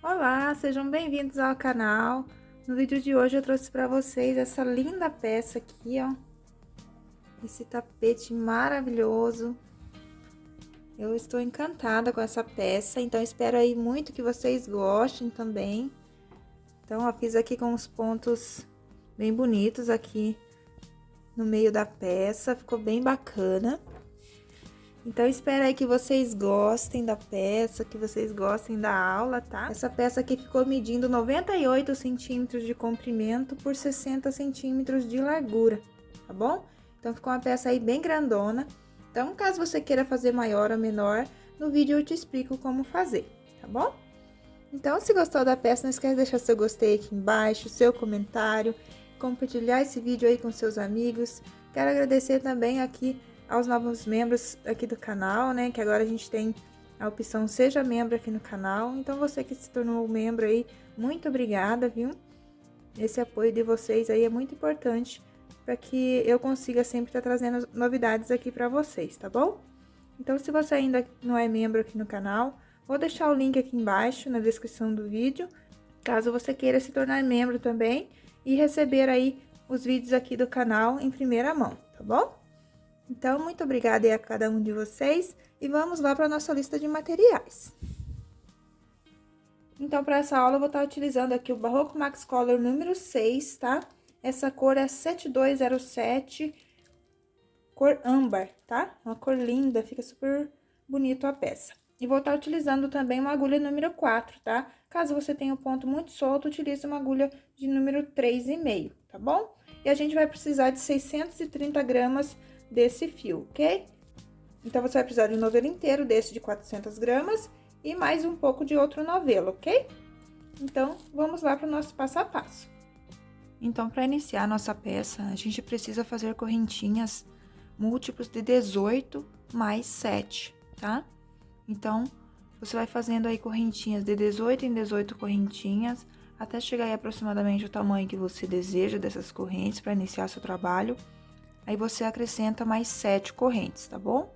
Olá, sejam bem-vindos ao canal. No vídeo de hoje eu trouxe para vocês essa linda peça aqui, ó. Esse tapete maravilhoso. Eu estou encantada com essa peça, então espero aí muito que vocês gostem também. Então, ó, fiz aqui com os pontos bem bonitos aqui no meio da peça, ficou bem bacana. Então, espero aí que vocês gostem da peça, que vocês gostem da aula, tá? Essa peça aqui ficou medindo 98 centímetros de comprimento por 60 centímetros de largura, tá bom? Então, ficou uma peça aí bem grandona. Então, caso você queira fazer maior ou menor, no vídeo eu te explico como fazer, tá bom? Então, se gostou da peça, não esquece de deixar seu gostei aqui embaixo, seu comentário, compartilhar esse vídeo aí com seus amigos. Quero agradecer também aqui aos novos membros aqui do canal, né? Que agora a gente tem a opção Seja Membro aqui no canal. Então, você que se tornou membro aí, muito obrigada, viu? Esse apoio de vocês aí é muito importante para que eu consiga sempre estar trazendo novidades aqui para vocês, tá bom? Então, se você ainda não é membro aqui no canal, vou deixar o link aqui embaixo na descrição do vídeo, caso você queira se tornar membro também e receber aí os vídeos aqui do canal em primeira mão, tá bom? Então, muito obrigada aí a cada um de vocês e vamos lá para a nossa lista de materiais. Então, para essa aula, eu vou estar utilizando aqui o Barroco Max Color número 6, tá? Essa cor é 7207, cor âmbar, tá? Uma cor linda, fica super bonito a peça. E vou estar utilizando também uma agulha número 4, tá? Caso você tenha o ponto muito solto, utilize uma agulha de número 3,5, tá bom? E a gente vai precisar de 630 gramas desse fio, ok? Então, você vai precisar de um novelo inteiro desse de 400 gramas e mais um pouco de outro novelo, ok? Então, vamos lá para o nosso passo a passo. Então, para iniciar a nossa peça, a gente precisa fazer correntinhas múltiplos de 18 mais 7, tá? Então, você vai fazendo aí correntinhas de 18 em 18 correntinhas, até chegar aí aproximadamente o tamanho que você deseja dessas correntes para iniciar seu trabalho. Aí, você acrescenta mais 7 correntes, tá bom?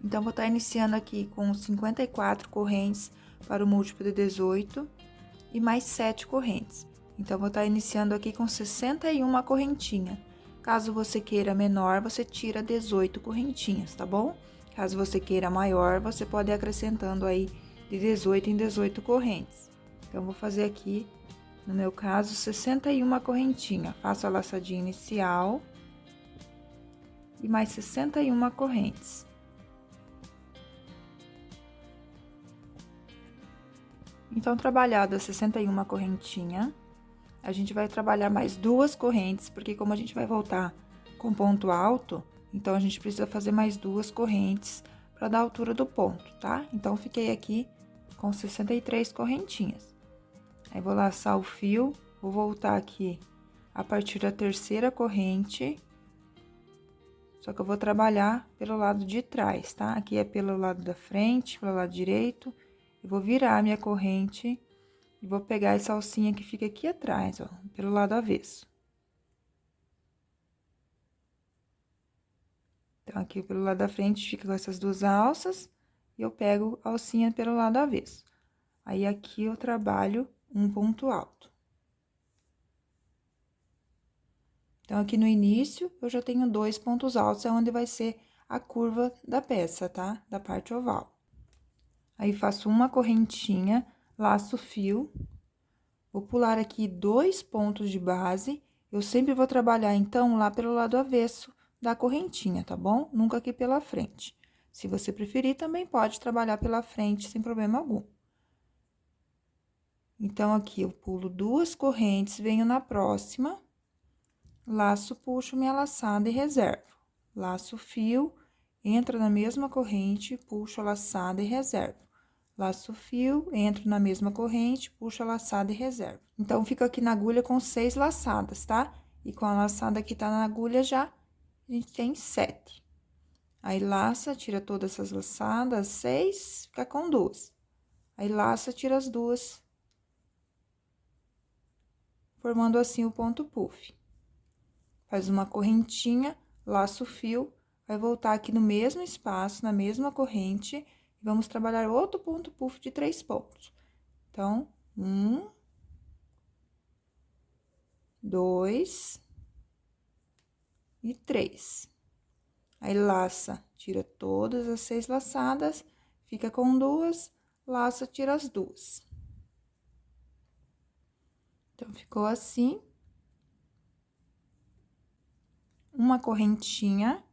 Então, vou estar iniciando aqui com 54 correntes para o múltiplo de 18 e mais 7 correntes. Então, vou estar iniciando aqui com 61 correntinha. Caso você queira menor, você tira 18 correntinhas, tá bom? Caso você queira maior, você pode ir acrescentando aí de 18 em 18 correntes. Então, vou fazer aqui, no meu caso, 61 correntinha. Faço a laçadinha inicial e mais 61 correntes. Então, trabalhado a 61 correntinha, a gente vai trabalhar mais 2 correntes, porque como a gente vai voltar com ponto alto, então a gente precisa fazer mais 2 correntes para dar a altura do ponto, tá? Então, fiquei aqui com 63 correntinhas. Aí, vou laçar o fio, vou voltar aqui a partir da terceira corrente, só que eu vou trabalhar pelo lado de trás, tá? Aqui é pelo lado da frente, pelo lado direito. Eu vou virar a minha corrente e vou pegar essa alcinha que fica aqui atrás, ó, pelo lado avesso. Então, aqui pelo lado da frente fica com essas duas alças e eu pego a alcinha pelo lado avesso. Aí, aqui eu trabalho um ponto alto. Então, aqui no início, eu já tenho 2 pontos altos, é onde vai ser a curva da peça, tá? Da parte oval. Aí, faço uma correntinha, laço o fio, vou pular aqui 2 pontos de base, eu sempre vou trabalhar, então, lá pelo lado avesso da correntinha, tá bom? Nunca aqui pela frente. Se você preferir, também pode trabalhar pela frente, sem problema algum. Então, aqui, eu pulo 2 correntes, venho na próxima, laço, puxo minha laçada e reservo. Laço o fio, entro na mesma corrente, puxo a laçada e reservo. Laço o fio, entro na mesma corrente, puxo a laçada e reservo. Então, fico aqui na agulha com 6 laçadas, tá? E com a laçada que tá na agulha já, a gente tem 7. Aí, laça, tira todas essas laçadas, 6, fica com 2. Aí, laça, tira as 2, formando assim o ponto puff. Faz uma correntinha, laço o fio, vai voltar aqui no mesmo espaço, na mesma corrente, e vamos trabalhar outro ponto puff de 3 pontos. Então, 1, 2 e 3. Aí, laça, tira todas as 6 laçadas, fica com 2, laça, tira as 2. Então, ficou assim. Uma correntinha,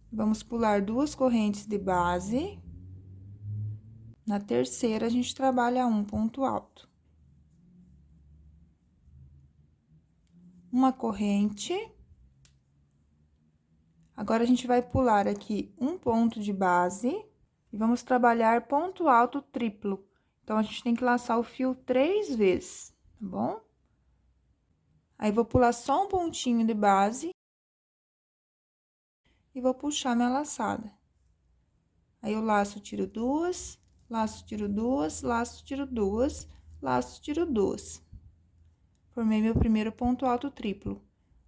vamos pular 2 correntes de base. Na terceira, a gente trabalha um ponto alto. Uma corrente. Agora, a gente vai pular aqui um ponto de base e vamos trabalhar ponto alto triplo. Então, a gente tem que laçar o fio 3 vezes, tá bom? Aí, vou pular só um pontinho de base e vou puxar minha laçada. Aí, eu laço, tiro 2, laço, tiro 2, laço, tiro 2, laço, tiro 2. Formei meu primeiro ponto alto triplo.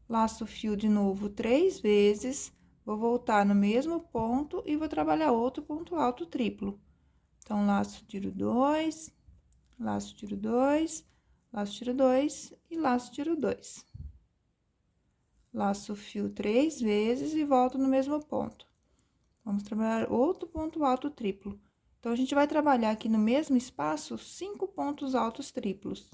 Laço o fio de novo 3 vezes, vou voltar no mesmo ponto e vou trabalhar outro ponto alto triplo. Então, laço, tiro 2, laço, tiro 2, laço, tiro 2 e laço, tiro 2. Laço o fio 3 vezes e volto no mesmo ponto. Vamos trabalhar outro ponto alto triplo. Então, a gente vai trabalhar aqui no mesmo espaço 5 pontos altos triplos.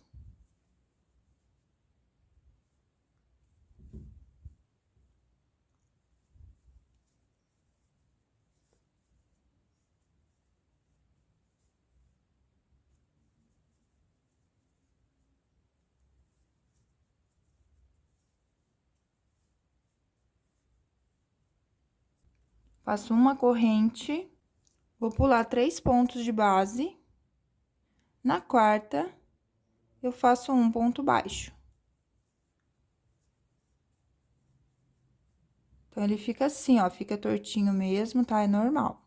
Faço uma corrente, vou pular 3 pontos de base. Na quarta, eu faço um ponto baixo. Então, ele fica assim, ó, fica tortinho mesmo, tá? É normal.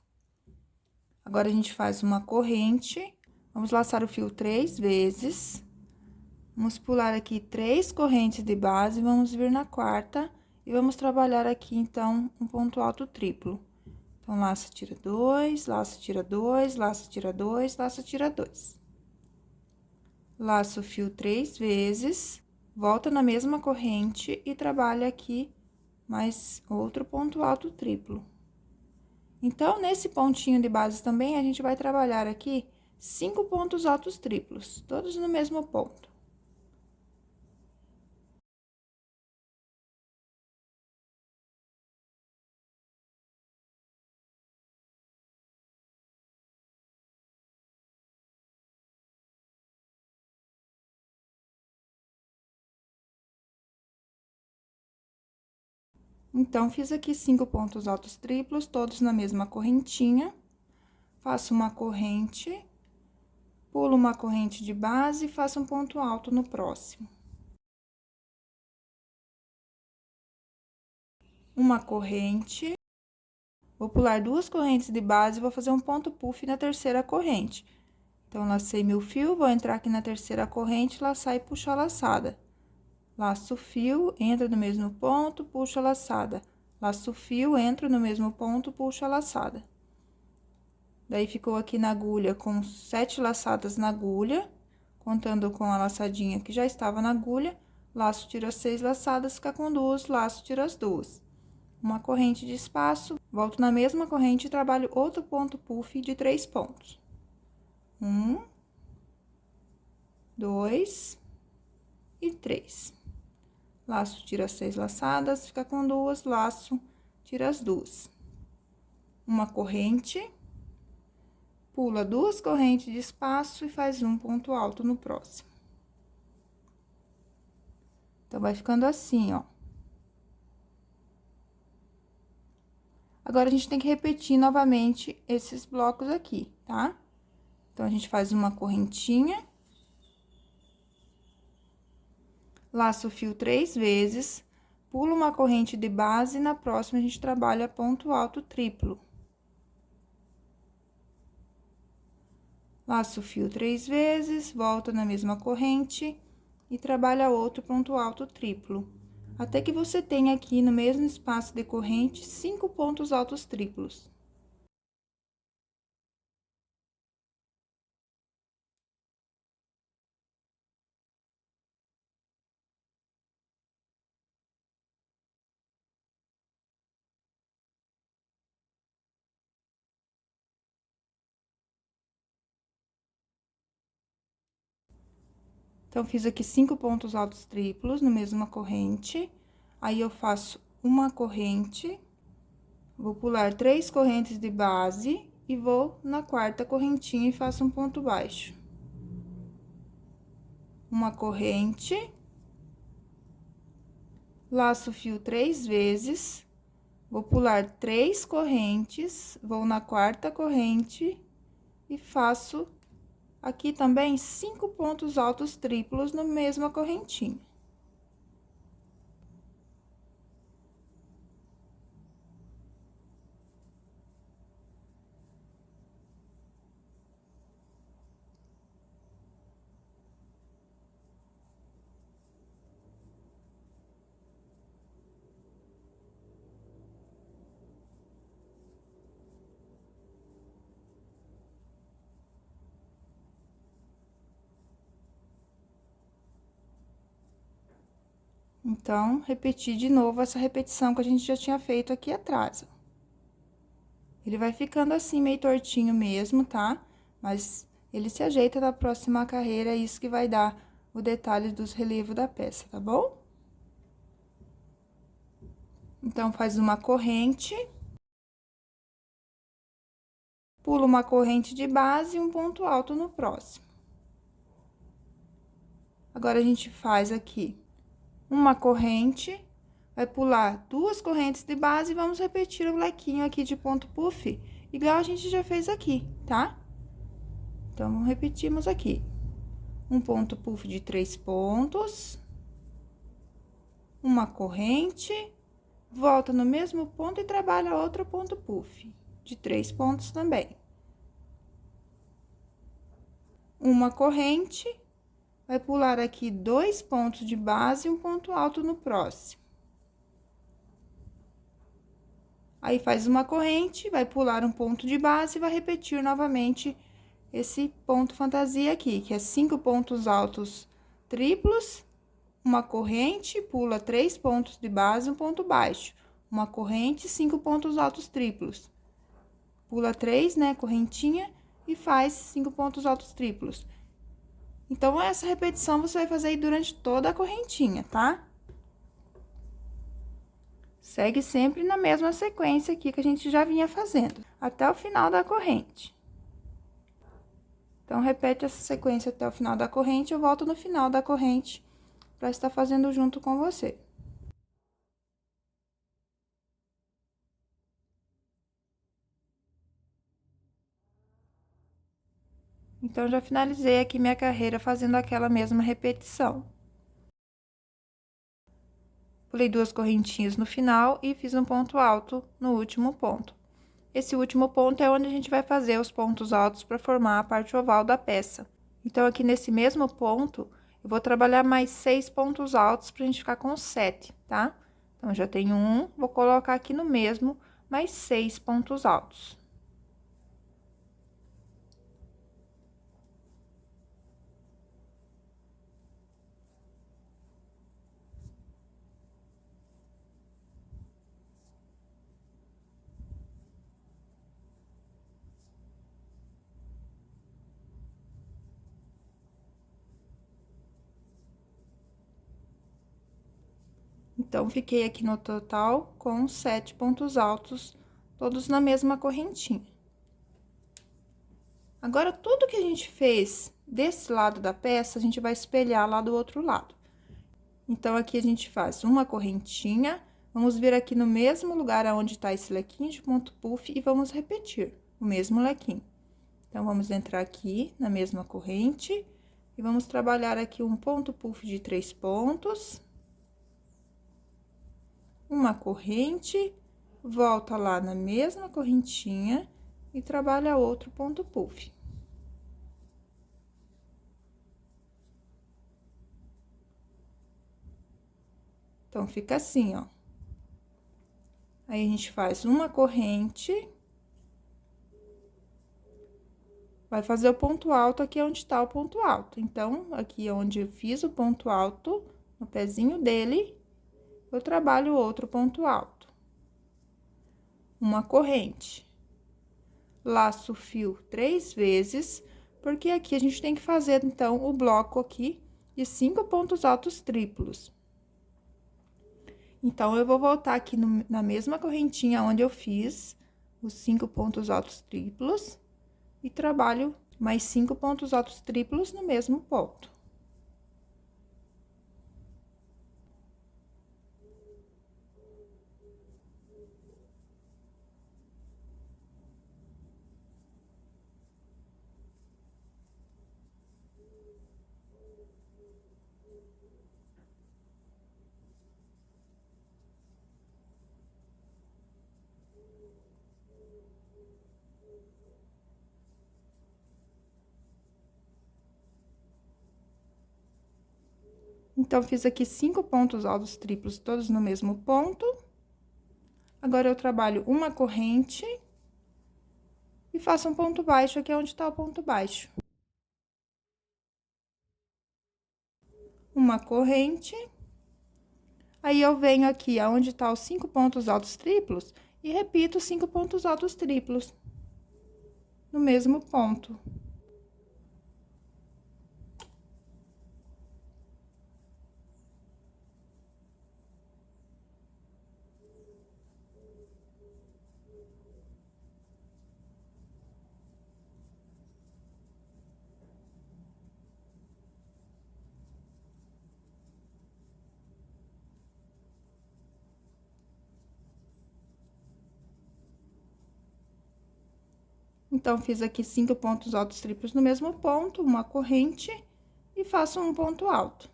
Agora, a gente faz uma corrente, vamos laçar o fio 3 vezes. Vamos pular aqui 3 correntes de base, vamos vir na quarta e vamos trabalhar aqui, então, um ponto alto triplo. Então, laço, tira 2, laço, tira 2, laço, tira 2, laço, tira 2. Laço o fio 3 vezes, volta na mesma corrente e trabalha aqui mais outro ponto alto triplo. Então, nesse pontinho de base também, a gente vai trabalhar aqui 5 pontos altos triplos, todos no mesmo ponto. Então, fiz aqui 5 pontos altos triplos, todos na mesma correntinha. Faço uma corrente, pulo uma corrente de base e faço um ponto alto no próximo. Uma corrente, vou pular 2 correntes de base e vou fazer um ponto puff na terceira corrente. Então, lacei meu fio, vou entrar aqui na terceira corrente, laçar e puxar a laçada. Laço o fio, entra no mesmo ponto, puxo a laçada. Laço o fio, entro no mesmo ponto, puxo a laçada. Daí, ficou aqui na agulha com 7 laçadas na agulha, contando com a laçadinha que já estava na agulha. Laço, tiro as 6 laçadas, fica com 2, laço, tiro as 2. Uma corrente de espaço, volto na mesma corrente e trabalho outro ponto puff de 3 pontos. 1, 2 e 3. Laço, tira as 6 laçadas, fica com 2, laço, tira as 2. Uma corrente, pula 2 correntes de espaço e faz um ponto alto no próximo. Então, vai ficando assim, ó. Agora, a gente tem que repetir novamente esses blocos aqui, tá? Então, a gente faz uma correntinha. Laço o fio 3 vezes, pulo uma corrente de base e na próxima a gente trabalha ponto alto triplo. Laço o fio 3 vezes, volta na mesma corrente e trabalha outro ponto alto triplo. Até que você tenha aqui no mesmo espaço de corrente 5 pontos altos triplos. Então, fiz aqui 5 pontos altos triplos na mesma corrente. Aí, eu faço uma corrente, vou pular 3 correntes de base e vou na quarta correntinha e faço um ponto baixo. Uma corrente, laço o fio 3 vezes, vou pular 3 correntes, vou na quarta corrente e faço aqui também 5 pontos altos triplos na mesma correntinha. Então, repetir de novo essa repetição que a gente já tinha feito aqui atrás, ó. Ele vai ficando assim, meio tortinho mesmo, tá? Mas ele se ajeita na próxima carreira, é isso que vai dar o detalhe dos relevos da peça, tá bom? Então, faz uma corrente, pula uma corrente de base e um ponto alto no próximo. Agora, a gente faz aqui uma corrente, vai pular 2 correntes de base e vamos repetir o lequinho aqui de ponto puff, igual a gente já fez aqui, tá? Então, repetimos aqui. Um ponto puff de 3 pontos, uma corrente, volta no mesmo ponto e trabalha outro ponto puff, de 3 pontos também. Uma corrente, vai pular aqui 2 pontos de base e um ponto alto no próximo. Aí, faz uma corrente, vai pular um ponto de base e vai repetir novamente esse ponto fantasia aqui, que é 5 pontos altos triplos, uma corrente, pula 3 pontos de base e um ponto baixo. Uma corrente, 5 pontos altos triplos. Pula 3, né, correntinha, e faz 5 pontos altos triplos. Então, essa repetição você vai fazer aí durante toda a correntinha, tá? Segue sempre na mesma sequência aqui que a gente já vinha fazendo, até o final da corrente. Então, repete essa sequência até o final da corrente, eu volto no final da corrente para estar fazendo junto com você. Então, já finalizei aqui minha carreira fazendo aquela mesma repetição. Pulei 2 correntinhas no final e fiz um ponto alto no último ponto. Esse último ponto é onde a gente vai fazer os pontos altos para formar a parte oval da peça. Então, aqui nesse mesmo ponto, eu vou trabalhar mais 6 pontos altos pra gente ficar com 7, tá? Então, já tenho um, vou colocar aqui no mesmo, mais 6 pontos altos. Então, fiquei aqui no total com 7 pontos altos, todos na mesma correntinha. Agora, tudo que a gente fez desse lado da peça, a gente vai espelhar lá do outro lado. Então, aqui a gente faz uma correntinha, vamos vir aqui no mesmo lugar aonde tá esse lequinho de ponto puff e vamos repetir o mesmo lequinho. Então, vamos entrar aqui na mesma corrente e vamos trabalhar aqui um ponto puff de 3 pontos. Uma corrente, volta lá na mesma correntinha e trabalha outro ponto puff. Então, fica assim, ó. Aí, a gente faz uma corrente, vai fazer o ponto alto aqui onde tá o ponto alto. Então, aqui onde eu fiz o ponto alto, no pezinho dele, eu trabalho outro ponto alto. Uma corrente. Laço o fio 3 vezes, porque aqui a gente tem que fazer, então, o bloco aqui e 5 pontos altos triplos. Então, eu vou voltar aqui na mesma correntinha onde eu fiz os 5 pontos altos triplos e trabalho mais 5 pontos altos triplos no mesmo ponto. Então, fiz aqui 5 pontos altos triplos, todos no mesmo ponto. Agora, eu trabalho uma corrente e faço um ponto baixo aqui onde tá o ponto baixo. Uma corrente. Aí, eu venho aqui aonde tá os 5 pontos altos triplos e repito 5 pontos altos triplos no mesmo ponto. Então, fiz aqui 5 pontos altos triplos no mesmo ponto, uma corrente, e faço um ponto alto.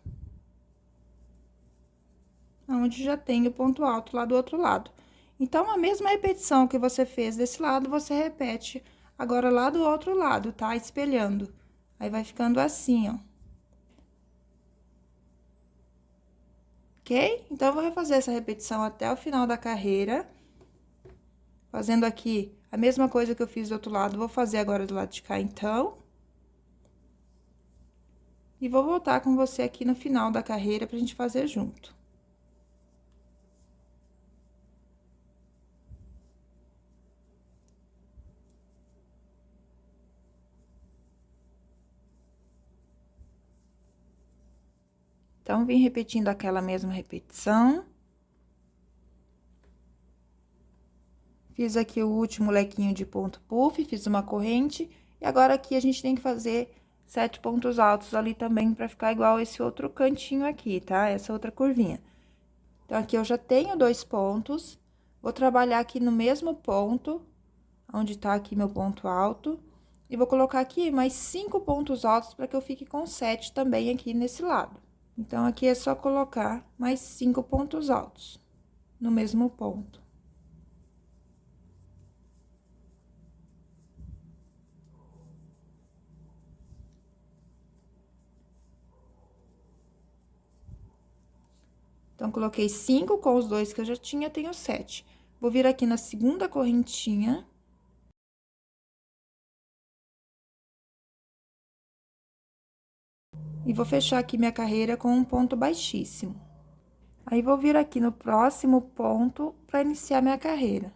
Onde já tem o ponto alto lá do outro lado. Então, a mesma repetição que você fez desse lado, você repete agora lá do outro lado, tá? Espelhando. Aí, vai ficando assim, ó. Ok? Então, eu vou refazer essa repetição até o final da carreira. Fazendo aqui a mesma coisa que eu fiz do outro lado, vou fazer agora do lado de cá, então. E vou voltar com você aqui no final da carreira pra gente fazer junto. Então, vim repetindo aquela mesma repetição. Fiz aqui o último lequinho de ponto puff, fiz uma corrente. E agora, aqui, a gente tem que fazer 7 pontos altos ali também, pra ficar igual esse outro cantinho aqui, tá? Essa outra curvinha. Então, aqui eu já tenho 2 pontos. Vou trabalhar aqui no mesmo ponto, onde tá aqui meu ponto alto. E vou colocar aqui mais 5 pontos altos, pra que eu fique com 7 também aqui nesse lado. Então, aqui é só colocar mais 5 pontos altos no mesmo ponto. Então, coloquei 5 com os 2 que eu já tinha, tenho 7. Vou vir aqui na segunda correntinha. E vou fechar aqui minha carreira com um ponto baixíssimo. Aí, vou vir aqui no próximo ponto para iniciar minha carreira.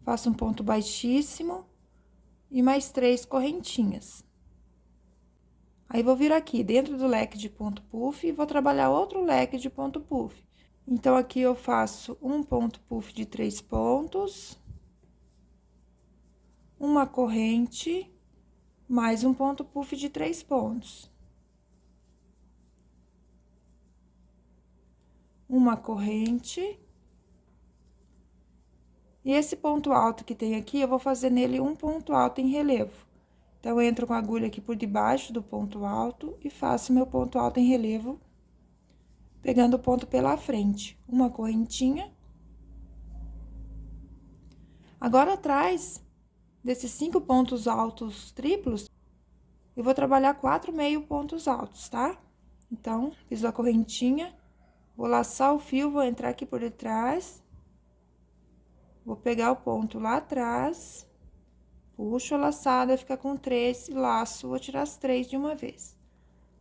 Faço um ponto baixíssimo e mais 3 correntinhas. Aí, vou vir aqui dentro do leque de ponto puff e vou trabalhar outro leque de ponto puff. Então, aqui eu faço um ponto puff de 3 pontos, uma corrente, mais um ponto puff de 3 pontos. Uma corrente. E esse ponto alto que tem aqui, eu vou fazer nele um ponto alto em relevo. Então, eu entro com a agulha aqui por debaixo do ponto alto e faço meu ponto alto em relevo, pegando o ponto pela frente. Uma correntinha. Agora, atrás desses 5 pontos altos triplos, eu vou trabalhar 4 meio pontos altos, tá? Então, fiz a correntinha, vou laçar o fio, vou entrar aqui por detrás, vou pegar o ponto lá atrás, puxo a laçada, fica com 3, laço, vou tirar as 3 de uma vez.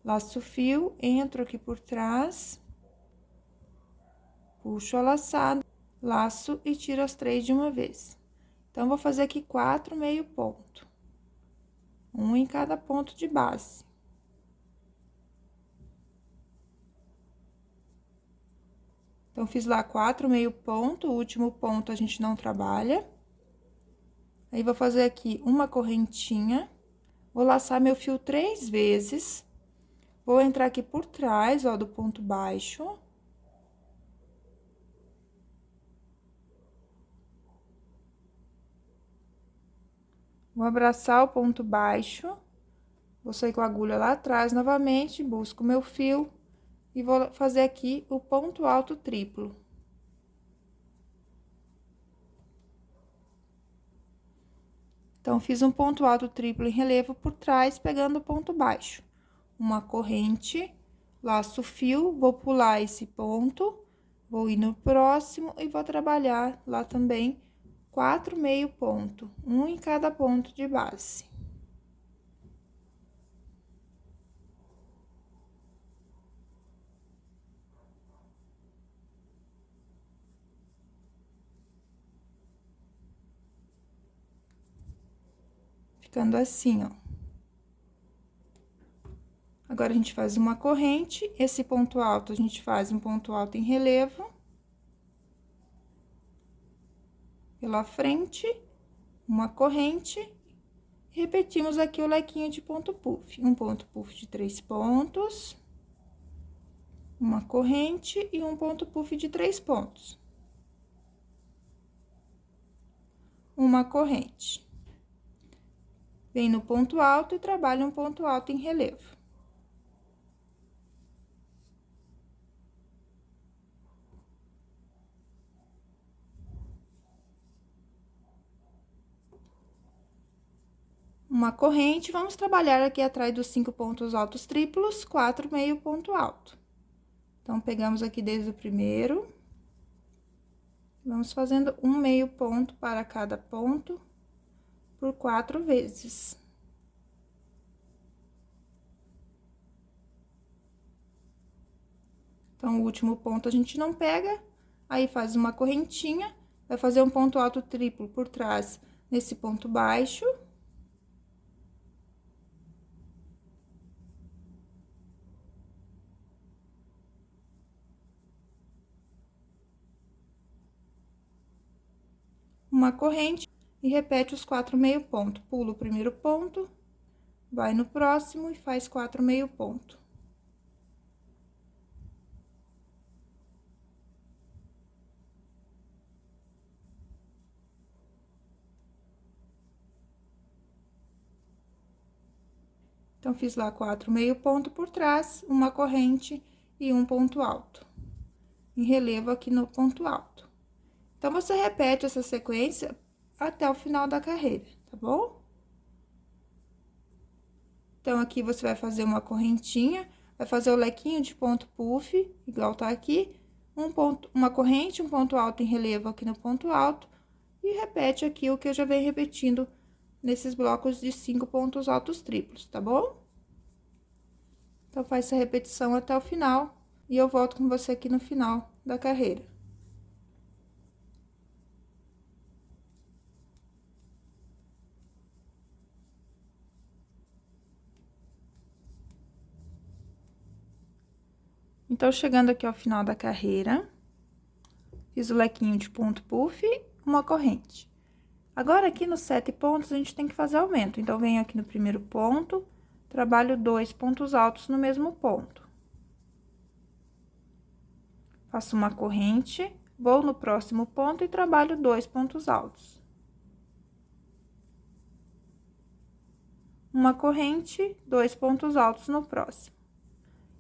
Laço o fio, entro aqui por trás, puxo a laçada, laço e tiro as 3 de uma vez. Então, vou fazer aqui 4 meio ponto. Um em cada ponto de base. Então, fiz lá 4 meio ponto, o último ponto a gente não trabalha. Aí, vou fazer aqui uma correntinha, vou laçar meu fio 3 vezes, vou entrar aqui por trás, ó, do ponto baixo. Vou abraçar o ponto baixo, vou sair com a agulha lá atrás novamente, busco meu fio e vou fazer aqui o ponto alto triplo. Então, fiz um ponto alto triplo em relevo por trás, pegando o ponto baixo. Uma corrente, laço o fio, vou pular esse ponto, vou ir no próximo e vou trabalhar lá também 4 meio ponto, um em cada ponto de base. Ficando assim, ó. Agora, a gente faz uma corrente, esse ponto alto, a gente faz um ponto alto em relevo. Pela frente, uma corrente, repetimos aqui o lequinho de ponto puff. Um ponto puff de 3 pontos, uma corrente e um ponto puff de 3 pontos. Uma corrente. Vem no ponto alto e trabalha um ponto alto em relevo. Uma corrente, vamos trabalhar aqui atrás dos 5 pontos altos triplos, 4 meio ponto alto. Então, pegamos aqui desde o primeiro, vamos fazendo um meio ponto para cada ponto, por 4 vezes. Então, o último ponto a gente não pega, aí faz uma correntinha, vai fazer um ponto alto triplo por trás nesse ponto baixo. Uma corrente e repete os 4 meio ponto. Pula o primeiro ponto, vai no próximo e faz 4 meio ponto. Então, fiz lá 4 meio ponto por trás, uma corrente e um ponto alto. Em relevo aqui no ponto alto. Então, você repete essa sequência até o final da carreira, tá bom? Então, aqui você vai fazer uma correntinha, vai fazer o lequinho de ponto puff, igual tá aqui, uma corrente, um ponto alto em relevo aqui no ponto alto, e repete aqui o que eu já venho repetindo nesses blocos de 5 pontos altos triplos, tá bom? Então, faz essa repetição até o final, e eu volto com você aqui no final da carreira. Então, chegando aqui ao final da carreira, fiz o lequinho de ponto puff, uma corrente. Agora, aqui nos 7 pontos, a gente tem que fazer aumento. Então, venho aqui no primeiro ponto, trabalho 2 pontos altos no mesmo ponto. Faço uma corrente, vou no próximo ponto e trabalho 2 pontos altos. Uma corrente, 2 pontos altos no próximo.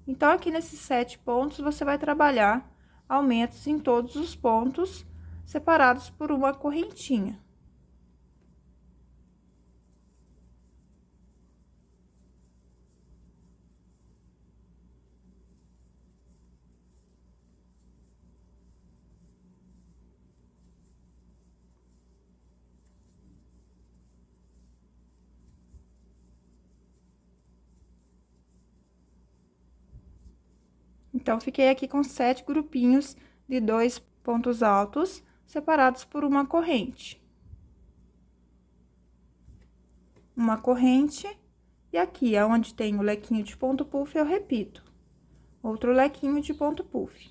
Então, aqui nesses 7 pontos, você vai trabalhar aumentos em todos os pontos, separados por uma correntinha. Então, fiquei aqui com 7 grupinhos de 2 pontos altos, separados por uma corrente. Uma corrente, e aqui, aonde tem o lequinho de ponto puff, eu repito. Outro lequinho de ponto puff.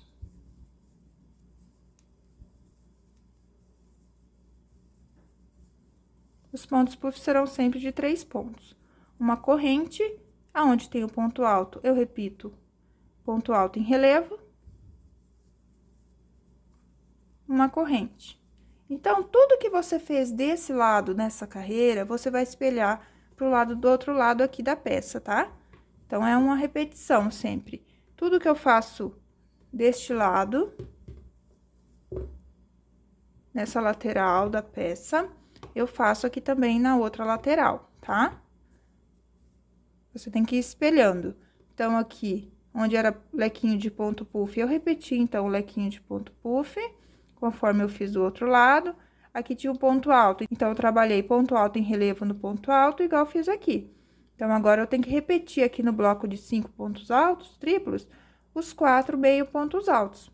Os pontos puff serão sempre de 3 pontos. Uma corrente, aonde tem o ponto alto, eu repito, ponto alto em relevo. Uma corrente. Então, tudo que você fez desse lado, nessa carreira, você vai espelhar pro lado do outro lado aqui da peça, tá? Então, é uma repetição sempre. Tudo que eu faço deste lado, nessa lateral da peça, eu faço aqui também na outra lateral, tá? Você tem que ir espelhando. Então, aqui, onde era lequinho de ponto puff, eu repeti, então, o lequinho de ponto puff, conforme eu fiz do outro lado. Aqui tinha um ponto alto, então, eu trabalhei ponto alto em relevo no ponto alto, igual eu fiz aqui. Então, agora, eu tenho que repetir aqui no bloco de 5 pontos altos, triplos, os 4 meio pontos altos.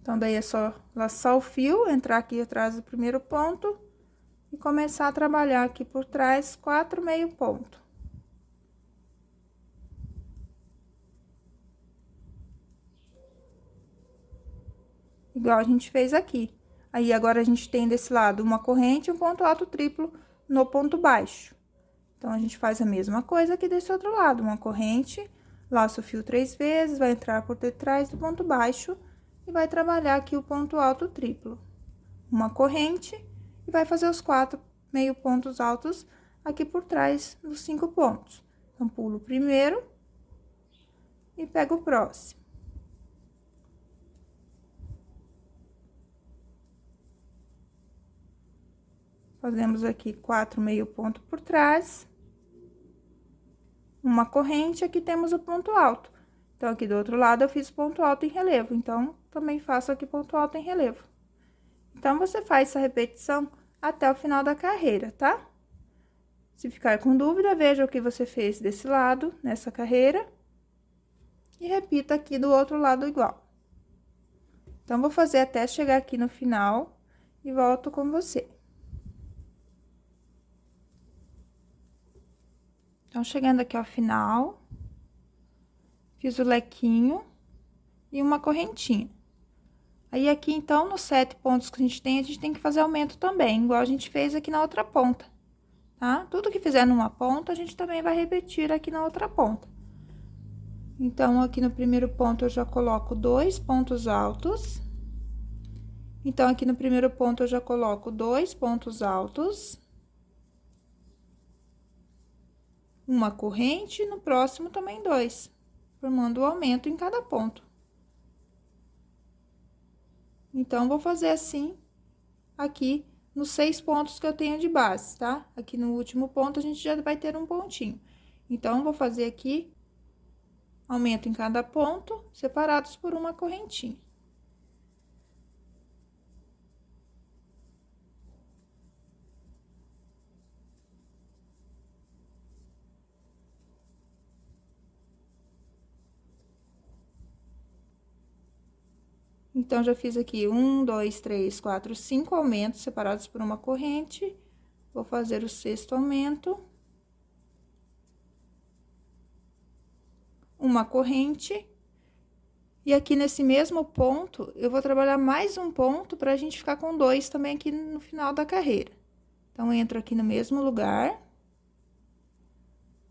Então, daí, é só laçar o fio, entrar aqui atrás do primeiro ponto e começar a trabalhar aqui por trás 4 meio ponto. Igual a gente fez aqui. Aí, agora, a gente tem desse lado uma corrente e um ponto alto triplo no ponto baixo. Então, a gente faz a mesma coisa aqui desse outro lado, uma corrente, laça o fio 3 vezes, vai entrar por detrás do ponto baixo e vai trabalhar aqui o ponto alto triplo. Uma corrente e vai fazer os 4 meio pontos altos aqui por trás dos 5 pontos. Então, pulo o primeiro e pego o próximo. Fazemos aqui 4 meio ponto por trás. Uma corrente, aqui temos o ponto alto. Então, aqui do outro lado, eu fiz ponto alto em relevo. Então, também faço aqui ponto alto em relevo. Então, você faz essa repetição até o final da carreira, tá? Se ficar com dúvida, veja o que você fez desse lado, nessa carreira. E repita aqui do outro lado igual. Então, vou fazer até chegar aqui no final e volto com você. Então, chegando aqui ao final, fiz o lequinho e uma correntinha. Aí, aqui, então, nos 7 pontos que a gente tem que fazer aumento também, igual a gente fez aqui na outra ponta, tá? Tudo que fizer numa ponta, a gente também vai repetir aqui na outra ponta. Então, aqui no primeiro ponto, eu já coloco 2 pontos altos. Então, aqui no primeiro ponto, eu já coloco 2 pontos altos. Uma corrente, no próximo também 2, formando o aumento em cada ponto. Então, vou fazer assim aqui nos 6 pontos que eu tenho de base, tá? Aqui no último ponto, a gente já vai ter um pontinho. Então, vou fazer aqui aumento em cada ponto, separados por uma correntinha. Então, já fiz aqui 1, 2, 3, 4, 5 aumentos separados por uma corrente. Vou fazer o 6º aumento. Uma corrente. E aqui nesse mesmo ponto, eu vou trabalhar mais um ponto pra gente ficar com 2 também aqui no final da carreira. Então, entro aqui no mesmo lugar.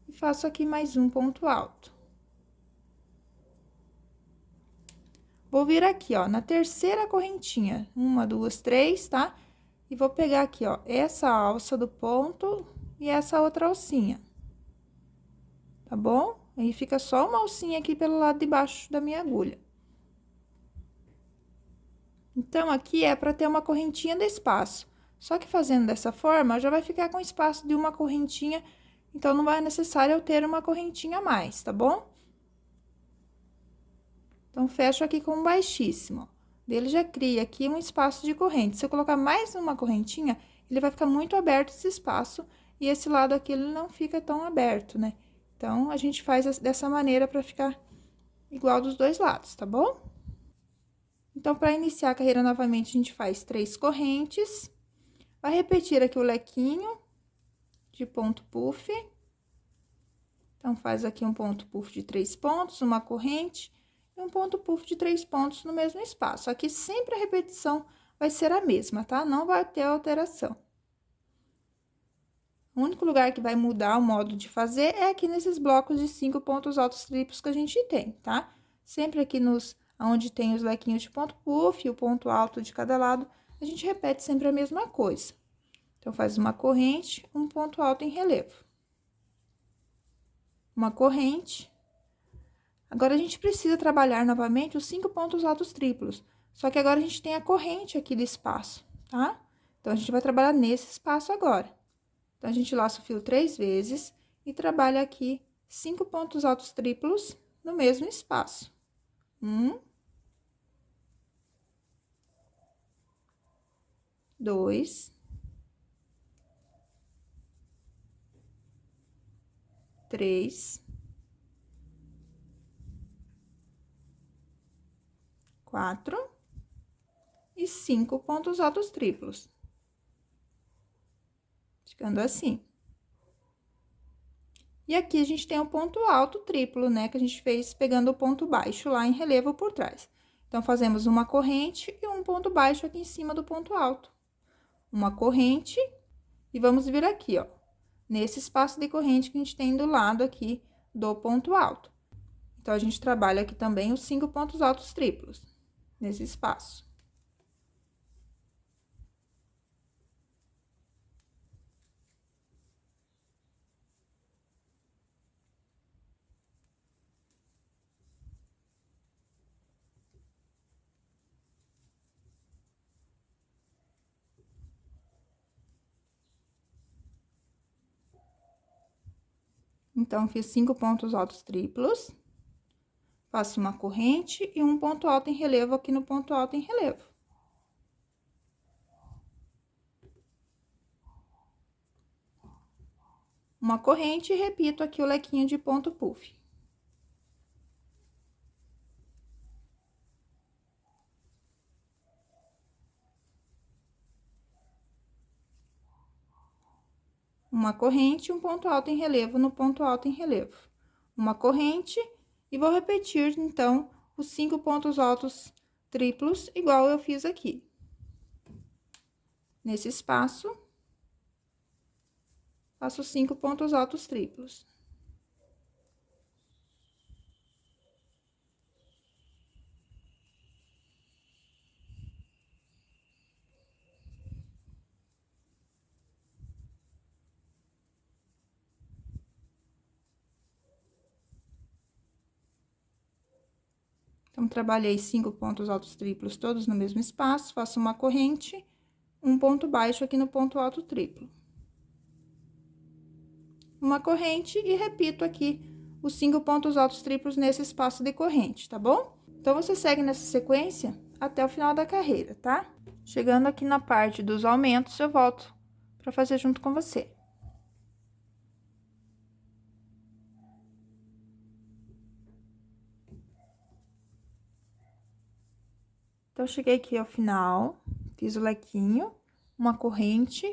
E faço aqui mais um ponto alto. Vou vir aqui, ó, na terceira correntinha, 1, 2, 3, tá? E vou pegar aqui, ó, essa alça do ponto e essa outra alcinha. Tá bom? Aí, fica só uma alcinha aqui pelo lado de baixo da minha agulha. Então, aqui é pra ter uma correntinha de espaço. Só que fazendo dessa forma, já vai ficar com espaço de uma correntinha, então, não vai necessário eu ter uma correntinha a mais, tá bom? Então, fecho aqui com um baixíssimo. Ele já cria aqui um espaço de corrente. Se eu colocar mais uma correntinha, ele vai ficar muito aberto esse espaço, e esse lado aqui, ele não fica tão aberto, né? Então, a gente faz dessa maneira pra ficar igual dos dois lados, tá bom? Então, pra iniciar a carreira novamente, a gente faz 3 correntes. Vai repetir aqui o lequinho de ponto puff. Então, faz aqui um ponto puff de 3 pontos, uma corrente e um ponto puff de 3 pontos no mesmo espaço. Aqui, sempre a repetição vai ser a mesma, tá? Não vai ter alteração. O único lugar que vai mudar o modo de fazer é aqui nesses blocos de 5 pontos altos triplos que a gente tem, tá? Sempre aqui onde tem os lequinhos de ponto puff e o ponto alto de cada lado, a gente repete sempre a mesma coisa. Então, faz uma corrente, um ponto alto em relevo. Uma corrente. Agora, a gente precisa trabalhar novamente os 5 pontos altos triplos. Só que agora a gente tem a corrente aqui do espaço, tá? Então, a gente vai trabalhar nesse espaço agora. Então, a gente laça o fio 3 vezes e trabalha aqui 5 pontos altos triplos no mesmo espaço. 1, 2, 3, 4 e 5 pontos altos triplos. Ficando assim. E aqui a gente tem o ponto alto triplo, né, que a gente fez pegando o ponto baixo lá em relevo por trás. Então, fazemos uma corrente e um ponto baixo aqui em cima do ponto alto. Uma corrente e vamos vir aqui, ó, nesse espaço de corrente que a gente tem do lado aqui do ponto alto. Então, a gente trabalha aqui também os 5 pontos altos triplos, nesse espaço. Então, fiz 5 pontos altos triplos. Faço uma corrente e um ponto alto em relevo aqui no ponto alto em relevo. Uma corrente e repito aqui o lequinho de ponto puff. Uma corrente e um ponto alto em relevo no ponto alto em relevo. Uma corrente e vou repetir, então, os 5 pontos altos triplos, igual eu fiz aqui. Nesse espaço, faço 5 pontos altos triplos. Então, trabalhei 5 pontos altos triplos todos no mesmo espaço, faço uma corrente, um ponto baixo aqui no ponto alto triplo. Uma corrente e repito aqui os 5 pontos altos triplos nesse espaço de corrente, tá bom? Então, você segue nessa sequência até o final da carreira, tá? Chegando aqui na parte dos aumentos, eu volto para fazer junto com você. Então, cheguei aqui ao final, fiz o lequinho, uma corrente,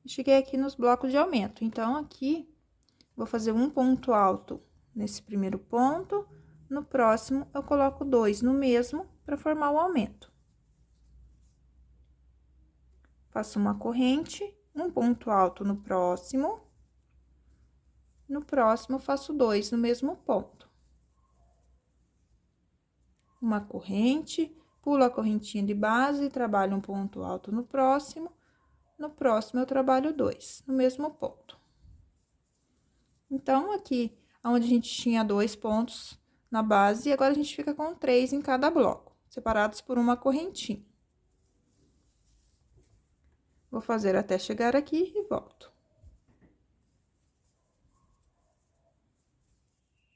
e cheguei aqui nos blocos de aumento. Então, aqui, vou fazer um ponto alto nesse primeiro ponto, no próximo, eu coloco 2 no mesmo para formar o aumento. Faço uma corrente, um ponto alto no próximo, faço 2 no mesmo ponto. Uma corrente, pulo a correntinha de base, trabalho um ponto alto no próximo eu trabalho 2, no mesmo ponto. Então, aqui, onde a gente tinha 2 pontos na base, agora a gente fica com 3 em cada bloco, separados por uma correntinha. Vou fazer até chegar aqui e volto.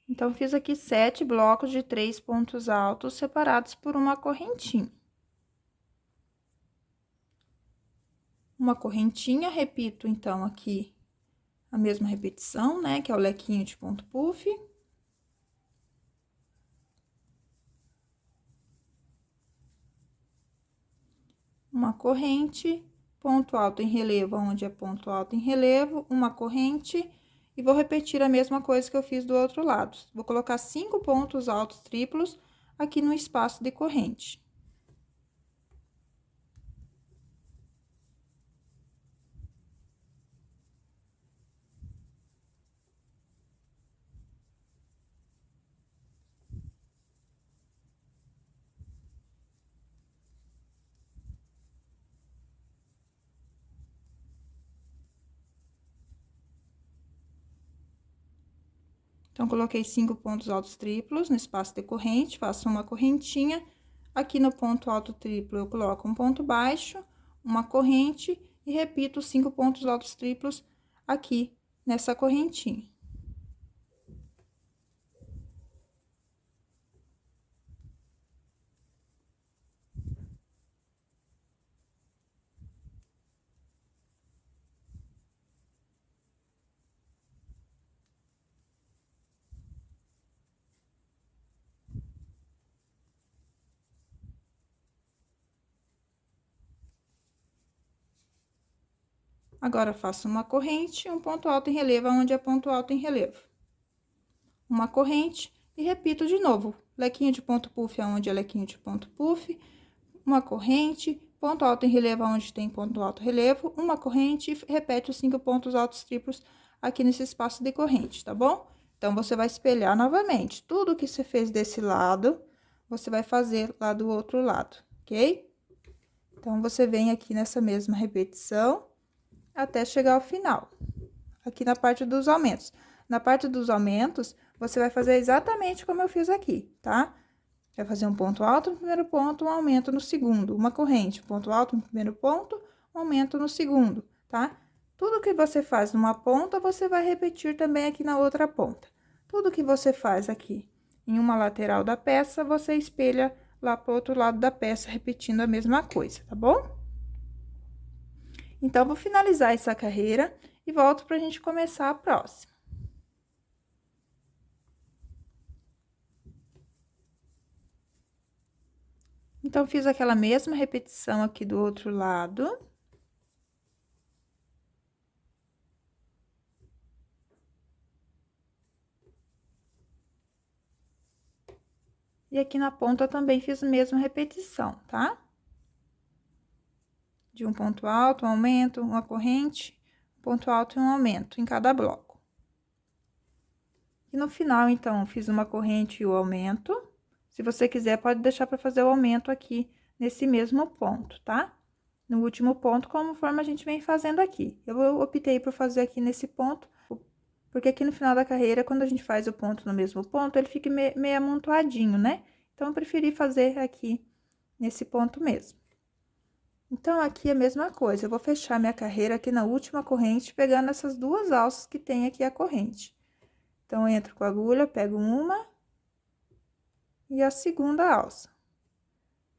Então, fiz aqui 7 blocos de 3 pontos altos separados por uma correntinha. Uma correntinha, repito, então, aqui a mesma repetição, né, que é o lequinho de ponto puff. Uma corrente, ponto alto em relevo, onde é ponto alto em relevo, uma corrente, e vou repetir a mesma coisa que eu fiz do outro lado. Vou colocar 5 pontos altos triplos aqui no espaço de corrente. Então, coloquei 5 pontos altos triplos no espaço decorrente, faço uma correntinha. Aqui no ponto alto triplo, eu coloco um ponto baixo, uma corrente e repito os 5 pontos altos triplos aqui nessa correntinha. Agora, faço uma corrente, um ponto alto em relevo, onde é ponto alto em relevo. Uma corrente e repito de novo. Lequinho de ponto puff, aonde é lequinho de ponto puff. Uma corrente, ponto alto em relevo, onde tem ponto alto relevo. Uma corrente e repete os 5 pontos altos triplos aqui nesse espaço de corrente, tá bom? Então, você vai espelhar novamente. Tudo que você fez desse lado, você vai fazer lá do outro lado, ok? Então, você vem aqui nessa mesma repetição até chegar ao final, aqui na parte dos aumentos. Na parte dos aumentos, você vai fazer exatamente como eu fiz aqui, tá? Vai fazer um ponto alto no primeiro ponto, um aumento no segundo, uma corrente, um ponto alto no primeiro ponto, um aumento no segundo, tá? Tudo que você faz numa ponta, você vai repetir também aqui na outra ponta. Tudo que você faz aqui em uma lateral da peça, você espelha lá pro outro lado da peça, repetindo a mesma coisa, tá bom? Então, vou finalizar essa carreira e volto pra gente começar a próxima. Então, fiz aquela mesma repetição aqui do outro lado. E aqui na ponta também fiz a mesma repetição, tá? De um ponto alto, um aumento, uma corrente, um ponto alto e um aumento em cada bloco. E no final, então, fiz uma corrente e o aumento. Se você quiser, pode deixar para fazer o aumento aqui nesse mesmo ponto, tá? No último ponto, conforme a gente vem fazendo aqui. Eu optei por fazer aqui nesse ponto, porque aqui no final da carreira, quando a gente faz o ponto no mesmo ponto, ele fica meio amontoadinho, né? Então, eu preferi fazer aqui nesse ponto mesmo. Então, aqui é a mesma coisa, eu vou fechar minha carreira aqui na última corrente, pegando essas duas alças que tem aqui a corrente. Então, eu entro com a agulha, pego uma e a segunda alça.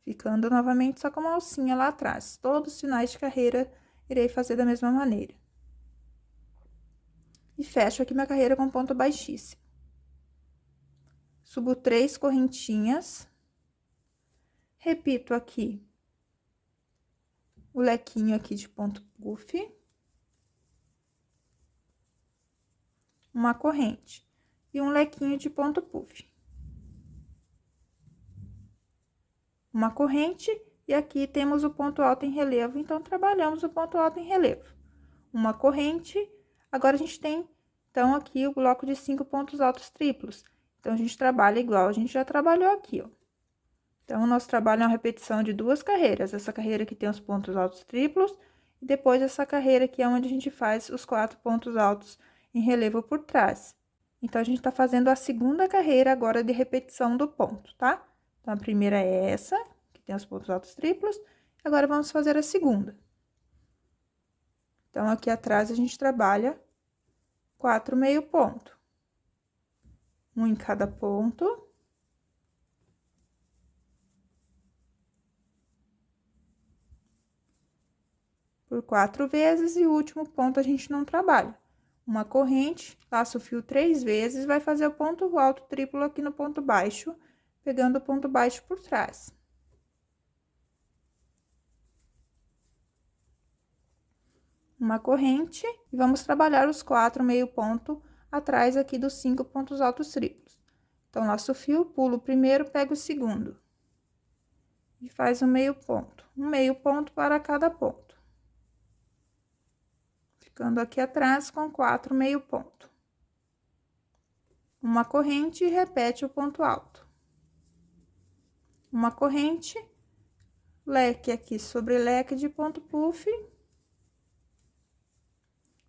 Ficando novamente só com uma alcinha lá atrás. Todos os finais de carreira, irei fazer da mesma maneira. E fecho aqui minha carreira com ponto baixíssimo. Subo 3 correntinhas. Repito aqui o lequinho aqui de ponto puff. Uma corrente. E um lequinho de ponto puff. Uma corrente, e aqui temos o ponto alto em relevo, então, trabalhamos o ponto alto em relevo. Uma corrente, agora a gente tem, então, aqui o bloco de 5 pontos altos triplos. Então, a gente trabalha igual a gente já trabalhou aqui, ó. Então, o nosso trabalho é uma repetição de 2 carreiras. Essa carreira aqui tem os pontos altos triplos, e depois essa carreira aqui é onde a gente faz os 4 pontos altos em relevo por trás. Então, a gente tá fazendo a segunda carreira agora de repetição do ponto, tá? Então, a primeira é essa, que tem os pontos altos triplos, agora vamos fazer a segunda. Então, aqui atrás a gente trabalha 4 meio ponto. Um em cada ponto. Por 4 vezes, e o último ponto a gente não trabalha. Uma corrente, laço o fio 3 vezes, vai fazer o ponto alto triplo aqui no ponto baixo, pegando o ponto baixo por trás. Uma corrente, e vamos trabalhar os 4 meio ponto atrás aqui dos 5 pontos altos triplos. Então, laço o fio, pulo o primeiro, pego o segundo. E faz um meio ponto para cada ponto. Ficando aqui atrás com 4 meio ponto. Uma corrente e repete o ponto alto. Uma corrente, leque aqui sobre leque de ponto puff.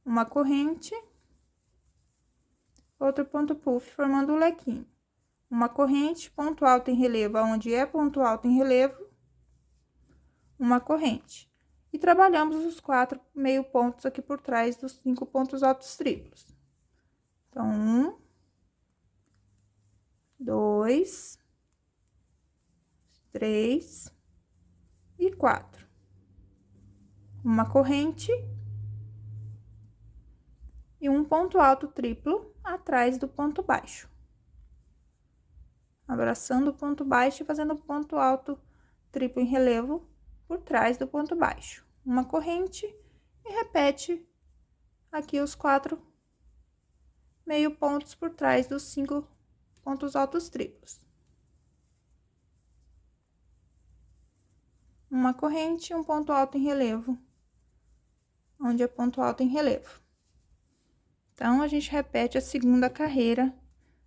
Uma corrente, outro ponto puff, formando o lequinho. Uma corrente, ponto alto em relevo, onde é ponto alto em relevo, uma corrente. E trabalhamos os 4 meio pontos aqui por trás dos 5 pontos altos triplos. Então, 1, 2, 3 e 4. Uma corrente e um ponto alto triplo atrás do ponto baixo. Abraçando o ponto baixo e fazendo ponto alto triplo em relevo por trás do ponto baixo. Uma corrente e repete aqui os 4 meio pontos por trás dos 5 pontos altos triplos. Uma corrente e um ponto alto em relevo, onde é ponto alto em relevo. Então, a gente repete a segunda carreira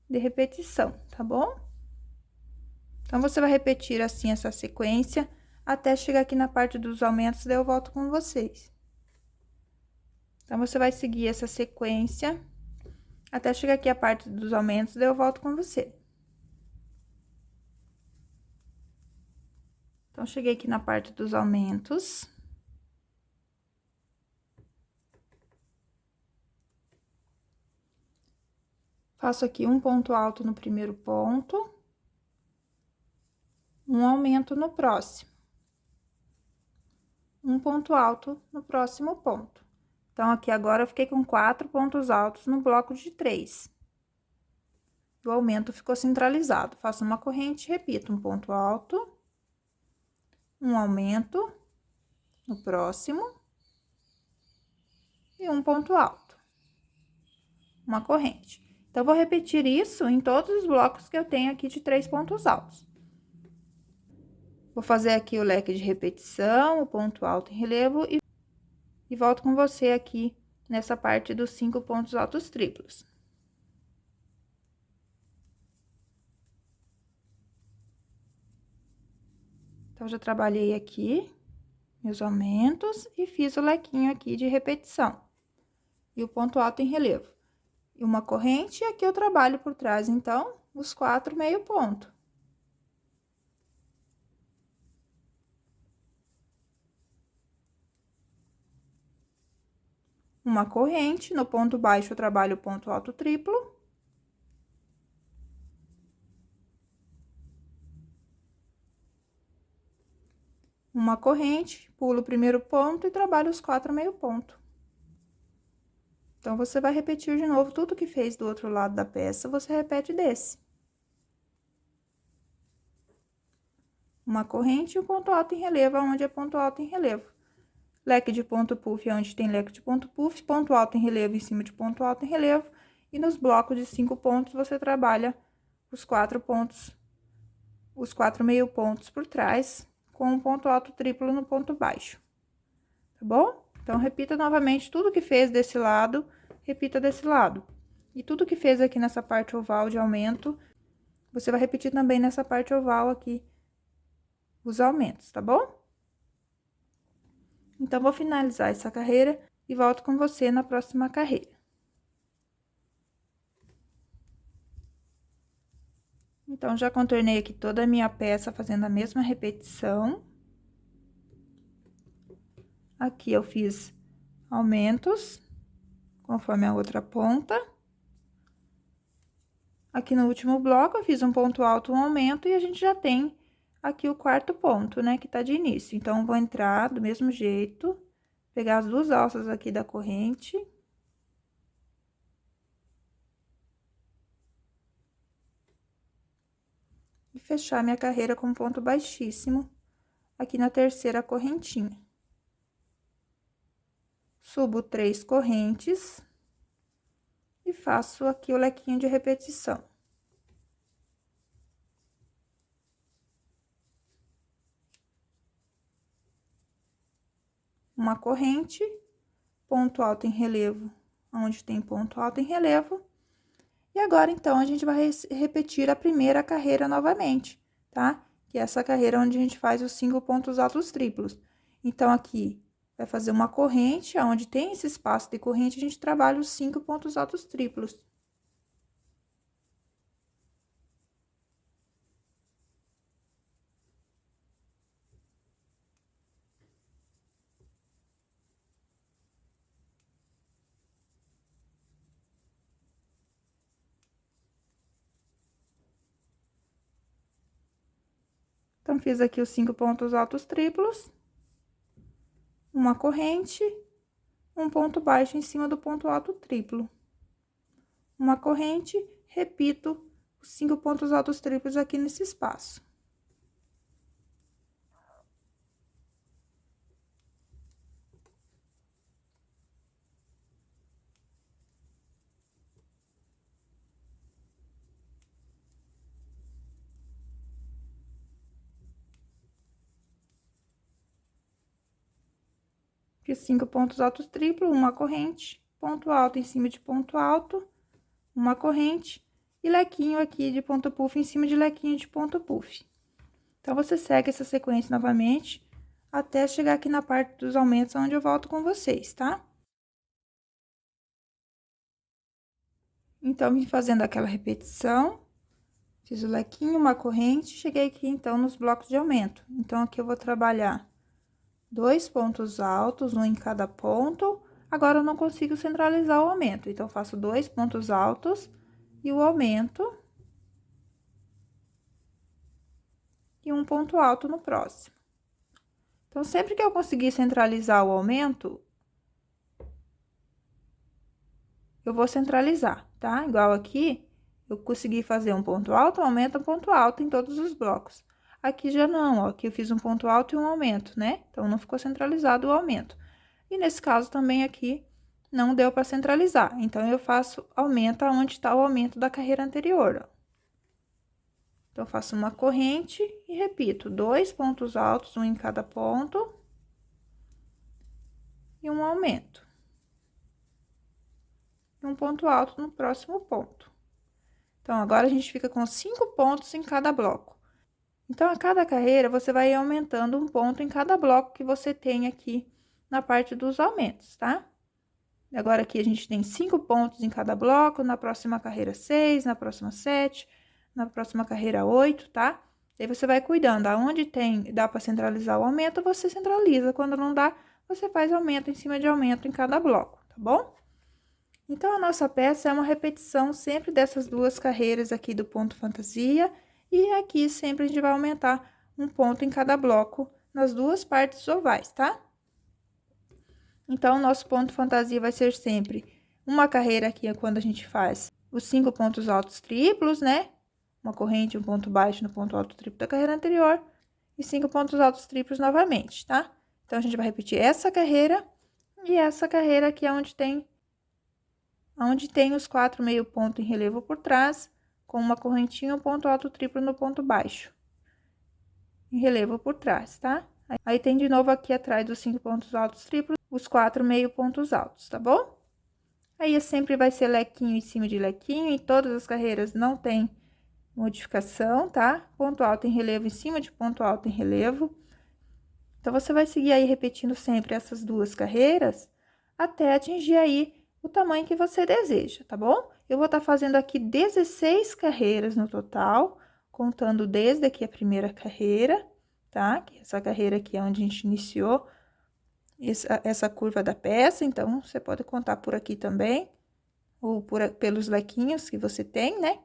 de repetição, tá bom? Então, você vai repetir assim essa sequência até chegar aqui na parte dos aumentos, daí eu volto com vocês. Então, você vai seguir essa sequência até chegar aqui a parte dos aumentos, daí eu volto com você. Então, cheguei aqui na parte dos aumentos. Faço aqui um ponto alto no primeiro ponto, um aumento no próximo, um ponto alto no próximo ponto. Então, aqui agora eu fiquei com 4 pontos altos no bloco de 3. O aumento ficou centralizado. Faço uma corrente, repito, um ponto alto, um aumento no próximo e um ponto alto, uma corrente. Então, vou repetir isso em todos os blocos que eu tenho aqui de 3 pontos altos. Vou fazer aqui o leque de repetição, o ponto alto em relevo e volto com você aqui nessa parte dos 5 pontos altos triplos. Então, já trabalhei aqui meus aumentos e fiz o lequinho aqui de repetição. E o ponto alto em relevo. E uma corrente, e aqui eu trabalho por trás, então, os 4 meio ponto. Uma corrente, no ponto baixo eu trabalho o ponto alto triplo. Uma corrente, pulo o primeiro ponto e trabalho os 4 meio ponto. Então, você vai repetir de novo tudo que fez do outro lado da peça, você repete desse. Uma corrente e um ponto alto em relevo, onde é ponto alto em relevo. Leque de ponto puff, onde tem leque de ponto puff, ponto alto em relevo em cima de ponto alto em relevo. E nos blocos de 5 pontos, você trabalha os 4 pontos, os 4 meio pontos por trás, com um ponto alto triplo no ponto baixo. Tá bom? Então, repita novamente tudo que fez desse lado, repita desse lado. E tudo que fez aqui nessa parte oval de aumento, você vai repetir também nessa parte oval aqui, os aumentos, tá bom? Então, vou finalizar essa carreira e volto com você na próxima carreira. Então, já contornei aqui toda a minha peça fazendo a mesma repetição. Aqui eu fiz aumentos, conforme a outra ponta. Aqui no último bloco, eu fiz um ponto alto, um aumento, e a gente já tem aqui o quarto ponto, né, que tá de início. Então, vou entrar do mesmo jeito, pegar as 2 alças aqui da corrente. E fechar minha carreira com ponto baixíssimo aqui na terceira correntinha. Subo 3 correntes e faço aqui o lequinho de repetição. Uma corrente, ponto alto em relevo, onde tem ponto alto em relevo. E agora, então, a gente vai repetir a primeira carreira novamente, tá? Que é essa carreira onde a gente faz os 5 pontos altos triplos. Então, aqui, vai fazer uma corrente, onde tem esse espaço de corrente, a gente trabalha os 5 pontos altos triplos. Então, fiz aqui os 5 pontos altos triplos, uma corrente, um ponto baixo em cima do ponto alto triplo. Uma corrente, repito os 5 pontos altos triplos aqui nesse espaço. Fiz 5 pontos altos triplos, uma corrente, ponto alto em cima de ponto alto, uma corrente e lequinho aqui de ponto puff em cima de lequinho de ponto puff. Então, você segue essa sequência novamente até chegar aqui na parte dos aumentos, onde eu volto com vocês, tá? Então, vim fazendo aquela repetição, fiz o lequinho, uma corrente, cheguei aqui, então, nos blocos de aumento. Então, aqui eu vou trabalhar 2 pontos altos, um em cada ponto. Agora, eu não consigo centralizar o aumento, então, faço 2 pontos altos e o aumento. E um ponto alto no próximo. Então, sempre que eu conseguir centralizar o aumento, eu vou centralizar, tá? Igual aqui, eu consegui fazer um ponto alto, um ponto alto em todos os blocos. Aqui já não, ó, aqui eu fiz um ponto alto e um aumento, né? Então, não ficou centralizado o aumento. E nesse caso também aqui, não deu para centralizar. Então, eu faço aumento aonde está o aumento da carreira anterior, ó. Então, faço uma corrente e repito, 2 pontos altos, um em cada ponto. E um aumento. E um ponto alto no próximo ponto. Então, agora a gente fica com 5 pontos em cada bloco. Então, a cada carreira, você vai aumentando um ponto em cada bloco que você tem aqui na parte dos aumentos, tá? Agora, aqui a gente tem 5 pontos em cada bloco, na próxima carreira 6, na próxima 7, na próxima carreira 8, tá? Aí, você vai cuidando, aonde dá para centralizar o aumento, você centraliza, quando não dá, você faz aumento em cima de aumento em cada bloco, tá bom? Então, a nossa peça é uma repetição sempre dessas duas carreiras aqui do ponto fantasia, e aqui sempre a gente vai aumentar um ponto em cada bloco nas duas partes ovais, tá? Então, o nosso ponto fantasia vai ser sempre uma carreira aqui, é quando a gente faz os 5 pontos altos triplos, né? Uma corrente, um ponto baixo no ponto alto triplo da carreira anterior, e 5 pontos altos triplos novamente, tá? Então, a gente vai repetir essa carreira e essa carreira aqui é onde tem os 4 meio ponto em relevo por trás, com uma correntinha, um ponto alto triplo no ponto baixo, em relevo por trás, tá? Aí, tem de novo aqui atrás dos 5 pontos altos triplos, os 4 meio pontos altos, tá bom? Aí, sempre vai ser lequinho em cima de lequinho, em todas as carreiras não tem modificação, tá? Ponto alto em relevo em cima de ponto alto em relevo. Então, você vai seguir aí repetindo sempre essas duas carreiras, até atingir aí o tamanho que você deseja, tá bom? Eu vou estar fazendo aqui 16 carreiras no total, contando desde aqui a primeira carreira, tá? Que essa carreira aqui é onde a gente iniciou essa curva da peça, então, você pode contar por aqui também, ou pelos lequinhos que você tem, né?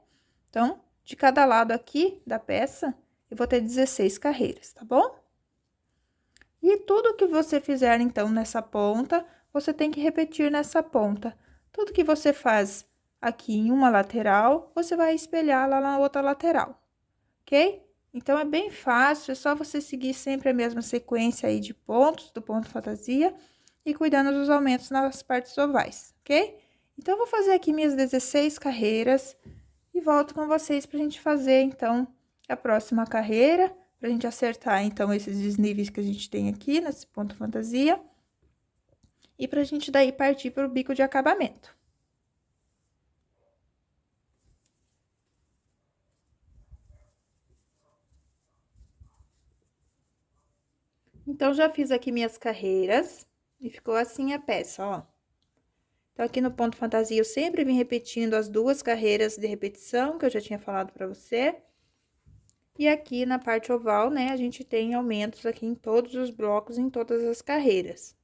Então, de cada lado aqui da peça, eu vou ter 16 carreiras, tá bom? E tudo que você fizer, então, nessa ponta, você tem que repetir nessa ponta. Tudo que você faz aqui em uma lateral, você vai espelhar lá na outra lateral, ok? Então, é bem fácil, é só você seguir sempre a mesma sequência aí de pontos do ponto fantasia e cuidando dos aumentos nas partes ovais, ok? Então, eu vou fazer aqui minhas 16 carreiras e volto com vocês pra gente fazer, então, a próxima carreira, pra gente acertar, então, esses desníveis que a gente tem aqui nesse ponto fantasia. E pra gente daí partir pro bico de acabamento. Então, já fiz aqui minhas carreiras e ficou assim a peça, ó. Então, aqui no ponto fantasia, eu sempre vim repetindo as duas carreiras de repetição, que eu já tinha falado pra você. E aqui na parte oval, né, a gente tem aumentos aqui em todos os blocos, em todas as carreiras.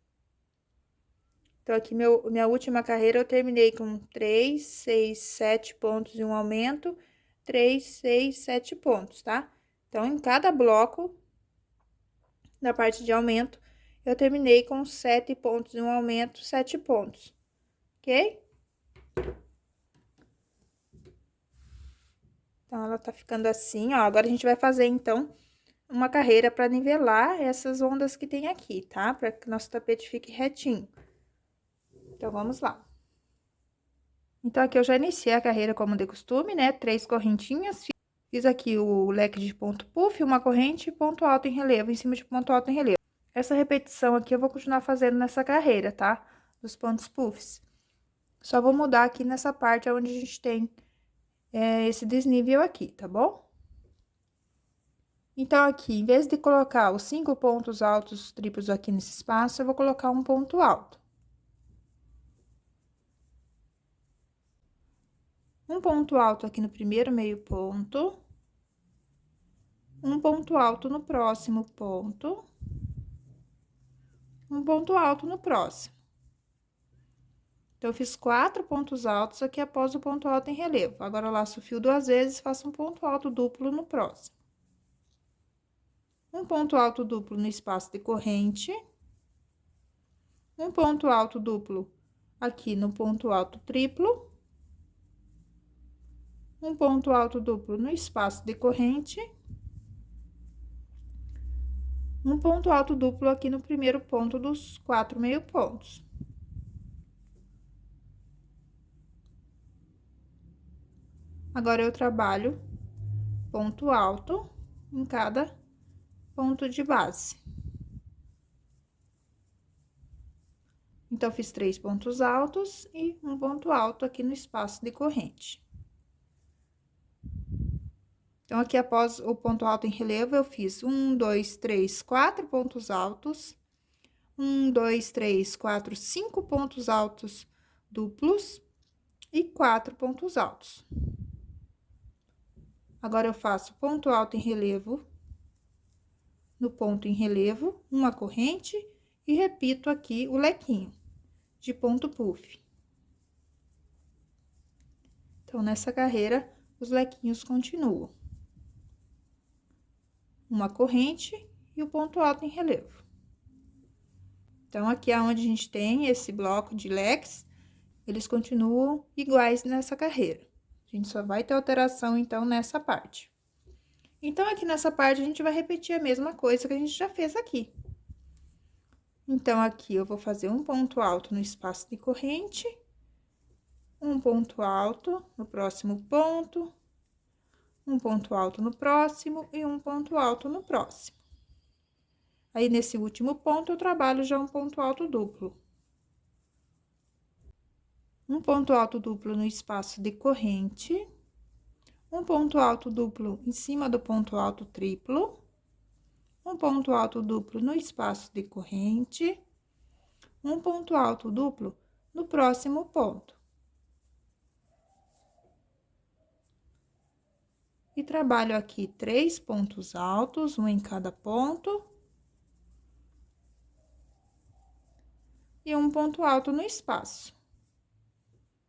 Então, aqui minha última carreira eu terminei com 3, 6, 7 pontos e um aumento, 3, 6, 7 pontos, tá? Então, em cada bloco da parte de aumento, eu terminei com 7 pontos em um aumento, 7 pontos, ok? Então, ela tá ficando assim, ó. Agora, a gente vai fazer, então, uma carreira para nivelar essas ondas que tem aqui, tá? Para que nosso tapete fique retinho. Então, vamos lá. Então, aqui eu já iniciei a carreira como de costume, né? 3 correntinhas. Fiz aqui o leque de ponto puff, uma corrente e ponto alto em relevo, em cima de ponto alto em relevo. Essa repetição aqui eu vou continuar fazendo nessa carreira, tá? Dos pontos puffs. Só vou mudar aqui nessa parte onde a gente tem esse desnível aqui, tá bom? Então, aqui, em vez de colocar os 5 pontos altos triplos aqui nesse espaço, eu vou colocar um ponto alto. Um ponto alto aqui no primeiro meio ponto. Um ponto alto no próximo ponto. Um ponto alto no próximo. Então, eu fiz 4 pontos altos aqui após o ponto alto em relevo. Agora, eu laço o fio 2 vezes, faço um ponto alto duplo no próximo. Um ponto alto duplo no espaço de corrente. Um ponto alto duplo aqui no ponto alto triplo. Um ponto alto duplo no espaço de corrente. Um ponto alto duplo aqui no primeiro ponto dos 4 meio pontos. Agora, eu trabalho ponto alto em cada ponto de base. Então, fiz 3 pontos altos e um ponto alto aqui no espaço de corrente. Então, aqui após o ponto alto em relevo, eu fiz 1, 2, 3, 4 pontos altos. 1, 2, 3, 4, 5 pontos altos duplos e 4 pontos altos. Agora, eu faço ponto alto em relevo, no ponto em relevo, uma corrente e repito aqui o lequinho de ponto puff. Então, nessa carreira, os lequinhos continuam. Uma corrente e o ponto alto em relevo. Então, aqui é onde a gente tem esse bloco de leques, eles continuam iguais nessa carreira. A gente só vai ter alteração, então, nessa parte. Então, aqui nessa parte, a gente vai repetir a mesma coisa que a gente já fez aqui. Então, aqui eu vou fazer um ponto alto no espaço de corrente, um ponto alto no próximo ponto, um ponto alto no próximo e um ponto alto no próximo. Aí, nesse último ponto, eu trabalho já um ponto alto duplo. Um ponto alto duplo no espaço de corrente, um ponto alto duplo em cima do ponto alto triplo, um ponto alto duplo no espaço de corrente, um ponto alto duplo no próximo ponto. E trabalho aqui 3 pontos altos, um em cada ponto. E um ponto alto no espaço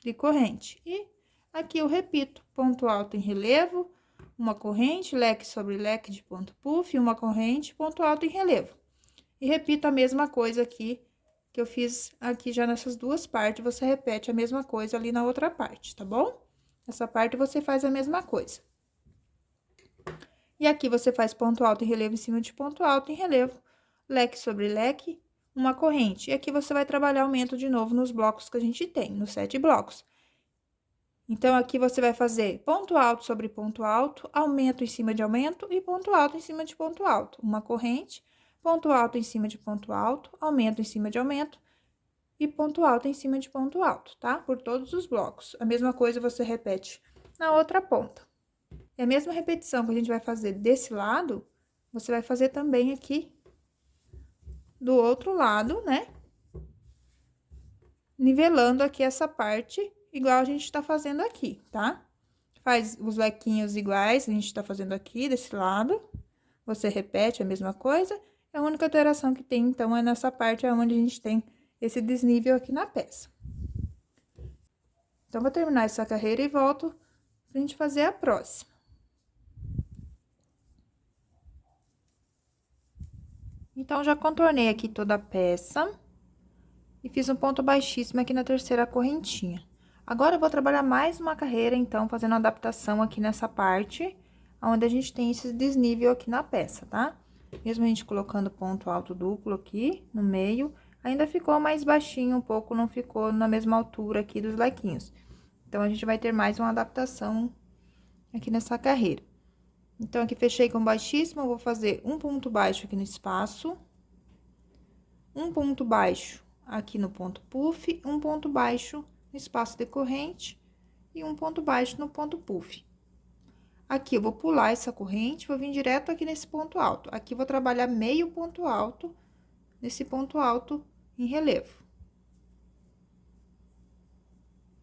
de corrente. E aqui eu repito, ponto alto em relevo, uma corrente, leque sobre leque de ponto puff, uma corrente, ponto alto em relevo. E repito a mesma coisa aqui, que eu fiz aqui já nessas duas partes, você repete a mesma coisa ali na outra parte, tá bom? Essa parte você faz a mesma coisa. E aqui você faz ponto alto em relevo em cima de ponto alto em relevo, leque sobre leque, uma corrente. E aqui você vai trabalhar aumento de novo nos blocos que a gente tem, nos 7 blocos. Então, aqui você vai fazer ponto alto sobre ponto alto, aumento em cima de aumento e ponto alto em cima de ponto alto. Uma corrente, ponto alto em cima de ponto alto, aumento em cima de aumento e ponto alto em cima de ponto alto, tá? Por todos os blocos. A mesma coisa você repete na outra ponta. E a mesma repetição que a gente vai fazer desse lado, você vai fazer também aqui do outro lado, né? Nivelando aqui essa parte, igual a gente tá fazendo aqui, tá? Faz os lequinhos iguais, a gente tá fazendo aqui, desse lado. Você repete a mesma coisa. A única alteração que tem, então, é nessa parte onde a gente tem esse desnível aqui na peça. Então, vou terminar essa carreira e volto pra gente fazer a próxima. Então, já contornei aqui toda a peça e fiz um ponto baixíssimo aqui na terceira correntinha. Agora, eu vou trabalhar mais uma carreira, então, fazendo adaptação aqui nessa parte, onde a gente tem esse desnível aqui na peça, tá? Mesmo a gente colocando ponto alto duplo aqui no meio, ainda ficou mais baixinho um pouco, não ficou na mesma altura aqui dos lequinhos. Então, a gente vai ter mais uma adaptação aqui nessa carreira. Então, aqui fechei com baixíssimo, eu vou fazer um ponto baixo aqui no espaço, um ponto baixo aqui no ponto puff, um ponto baixo no espaço decorrente e um ponto baixo no ponto puff. Aqui, eu vou pular essa corrente, vou vir direto aqui nesse ponto alto. Aqui, vou trabalhar meio ponto alto, nesse ponto alto em relevo.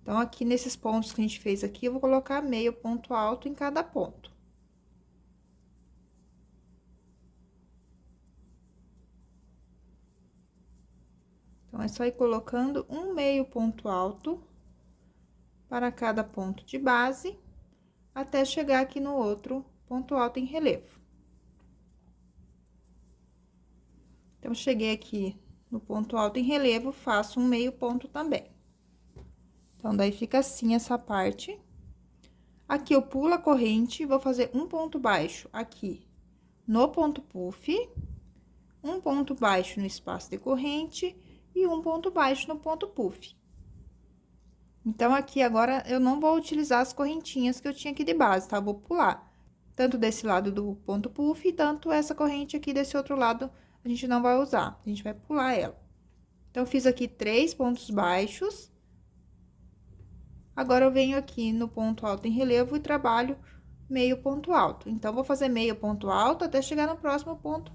Então, aqui nesses pontos que a gente fez aqui, eu vou colocar meio ponto alto em cada ponto. Então, é só ir colocando um meio ponto alto para cada ponto de base, até chegar aqui no outro ponto alto em relevo. Então, cheguei aqui no ponto alto em relevo, faço um meio ponto também. Então, daí fica assim essa parte. Aqui, eu pulo a corrente, vou fazer um ponto baixo aqui no ponto puff, um ponto baixo no espaço decorrente e um ponto baixo no ponto puff. Então, aqui agora, eu não vou utilizar as correntinhas que eu tinha aqui de base, tá? Eu vou pular, tanto desse lado do ponto puff, tanto essa corrente aqui desse outro lado, a gente não vai usar, a gente vai pular ela. Então, eu fiz aqui 3 pontos baixos. Agora, eu venho aqui no ponto alto em relevo e trabalho meio ponto alto. Então, vou fazer meio ponto alto até chegar no próximo ponto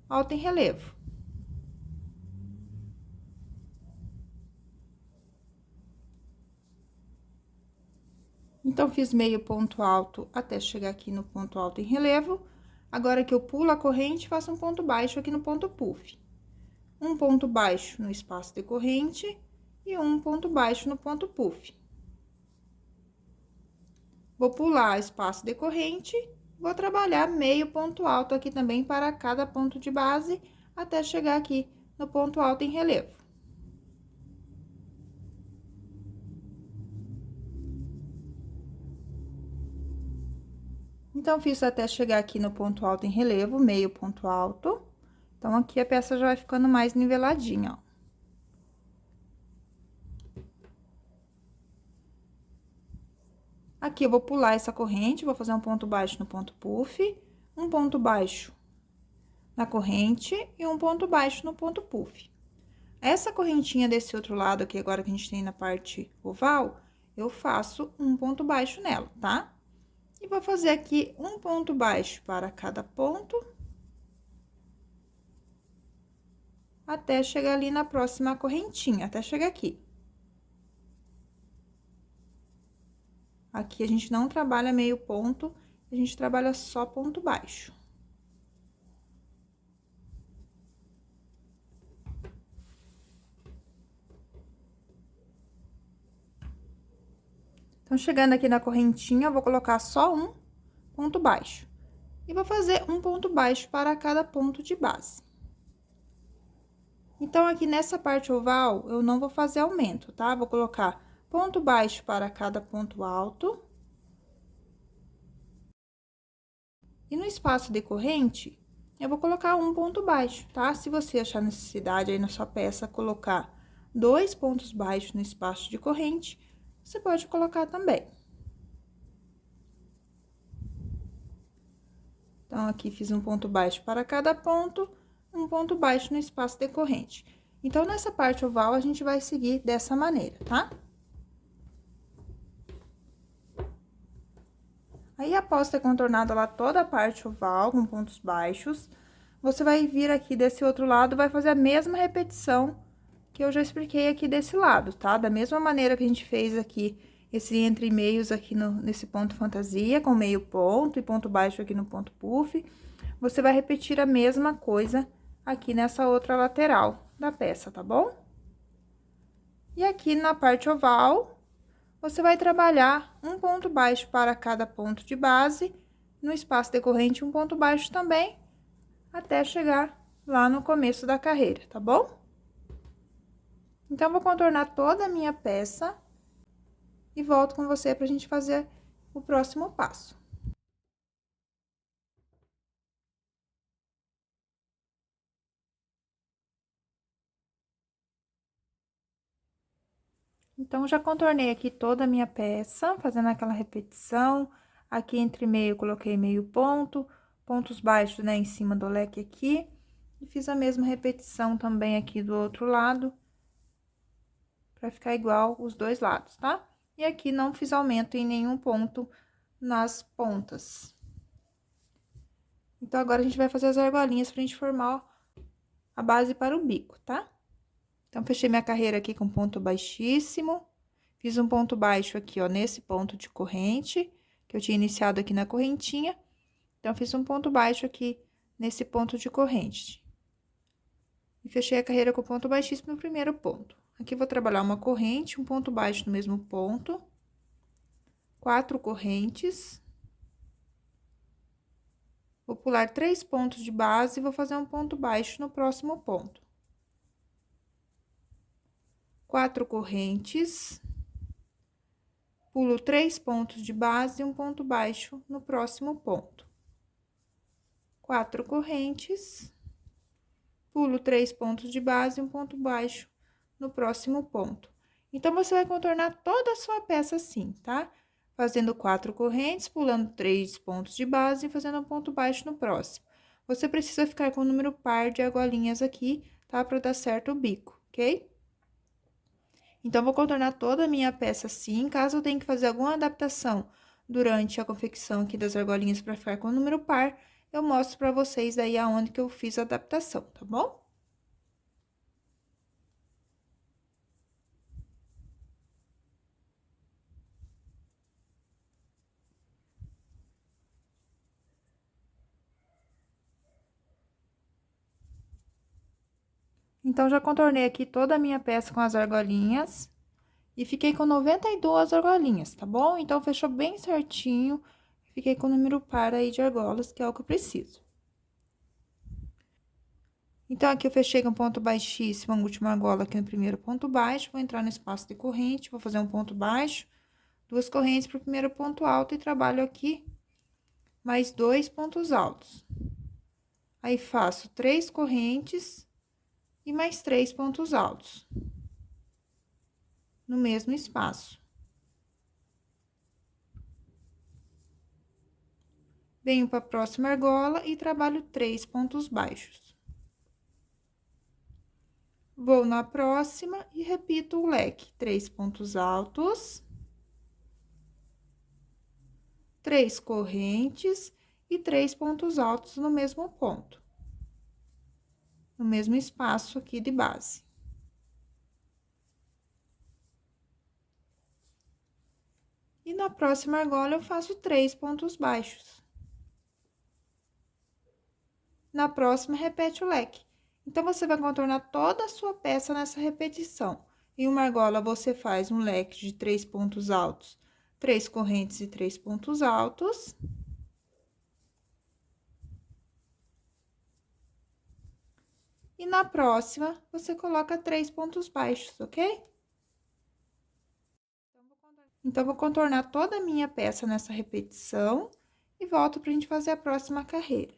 alto em relevo. Então, fiz meio ponto alto até chegar aqui no ponto alto em relevo. Agora que eu pulo a corrente, faço um ponto baixo aqui no ponto puff. Um ponto baixo no espaço decorrente e um ponto baixo no ponto puff. Vou pular espaço decorrente, vou trabalhar meio ponto alto aqui também para cada ponto de base, até chegar aqui no ponto alto em relevo. Então, fiz até chegar aqui no ponto alto em relevo, meio ponto alto. Então, aqui a peça já vai ficando mais niveladinha, ó. Aqui, eu vou pular essa corrente, vou fazer um ponto baixo no ponto puff, um ponto baixo na corrente e um ponto baixo no ponto puff. Essa correntinha desse outro lado aqui, agora que a gente tem na parte oval, eu faço um ponto baixo nela, tá? E vou fazer aqui um ponto baixo para cada ponto, até chegar ali na próxima correntinha, até chegar aqui. Aqui, a gente não trabalha meio ponto, a gente trabalha só ponto baixo. Então, chegando aqui na correntinha, eu vou colocar só um ponto baixo. E vou fazer um ponto baixo para cada ponto de base. Então, aqui nessa parte oval, eu não vou fazer aumento, tá? Vou colocar ponto baixo para cada ponto alto. E no espaço decorrente, eu vou colocar um ponto baixo, tá? Se você achar necessidade aí na sua peça colocar 2 pontos baixos no espaço de corrente, você pode colocar também. Então, aqui fiz um ponto baixo para cada ponto, um ponto baixo no espaço decorrente. Então, nessa parte oval, a gente vai seguir dessa maneira, tá? Aí, após ter contornado lá toda a parte oval com pontos baixos, você vai vir aqui desse outro lado, vai fazer a mesma repetição que eu já expliquei aqui desse lado, tá? Da mesma maneira que a gente fez aqui esse entre meios aqui nesse ponto fantasia, com meio ponto e ponto baixo aqui no ponto puff, você vai repetir a mesma coisa aqui nessa outra lateral da peça, tá bom? E aqui na parte oval, você vai trabalhar um ponto baixo para cada ponto de base, no espaço decorrente um ponto baixo também, até chegar lá no começo da carreira, tá bom? Então, vou contornar toda a minha peça e volto com você pra gente fazer o próximo passo. Então, já contornei aqui toda a minha peça, fazendo aquela repetição. Aqui entre meio, coloquei meio ponto, pontos baixos, né, em cima do leque aqui. E fiz a mesma repetição também aqui do outro lado, pra ficar igual os dois lados, tá? E aqui não fiz aumento em nenhum ponto nas pontas. Então, agora a gente vai fazer as argolinhas pra gente formar a base para o bico, tá? Então, fechei minha carreira aqui com ponto baixíssimo. Fiz um ponto baixo aqui, ó, nesse ponto de corrente, que eu tinha iniciado aqui na correntinha. Então, fiz um ponto baixo aqui nesse ponto de corrente. E fechei a carreira com ponto baixíssimo no primeiro ponto. Aqui, vou trabalhar uma corrente, um ponto baixo no mesmo ponto. 4 correntes. Vou pular 3 pontos de base e vou fazer um ponto baixo no próximo ponto. 4 correntes. Pulo 3 pontos de base e um ponto baixo no próximo ponto. 4 correntes. Pulo 3 pontos de base e um ponto baixo no próximo ponto. Então, você vai contornar toda a sua peça assim, tá? Fazendo 4 correntes, pulando 3 pontos de base e fazendo um ponto baixo no próximo. Você precisa ficar com o número par de argolinhas aqui, tá? Pra dar certo o bico, ok? Então, vou contornar toda a minha peça assim. Caso eu tenha que fazer alguma adaptação durante a confecção aqui das argolinhas para ficar com o número par, eu mostro para vocês aí aonde que eu fiz a adaptação, tá bom? Então, já contornei aqui toda a minha peça com as argolinhas. E fiquei com 92 argolinhas, tá bom? Então, fechou bem certinho. Fiquei com o número par aí de argolas, que é o que eu preciso. Então, aqui eu fechei com ponto baixíssimo, a última argola aqui no primeiro ponto baixo. Vou entrar no espaço de corrente, vou fazer um ponto baixo, 2 correntes pro primeiro ponto alto e trabalho aqui mais 2 pontos altos. Aí, faço 3 correntes e mais 3 pontos altos no mesmo espaço. Venho para a próxima argola e trabalho 3 pontos baixos. Vou na próxima e repito o leque, 3 pontos altos, 3 correntes e 3 pontos altos no mesmo ponto, no mesmo espaço aqui de base. E na próxima argola, eu faço 3 pontos baixos. Na próxima, repete o leque. Então, você vai contornar toda a sua peça nessa repetição. Em uma argola, você faz um leque de 3 pontos altos, 3 correntes e 3 pontos altos. E na próxima, você coloca 3 pontos baixos, ok? Então, vou contornar toda a minha peça nessa repetição e volto pra gente fazer a próxima carreira.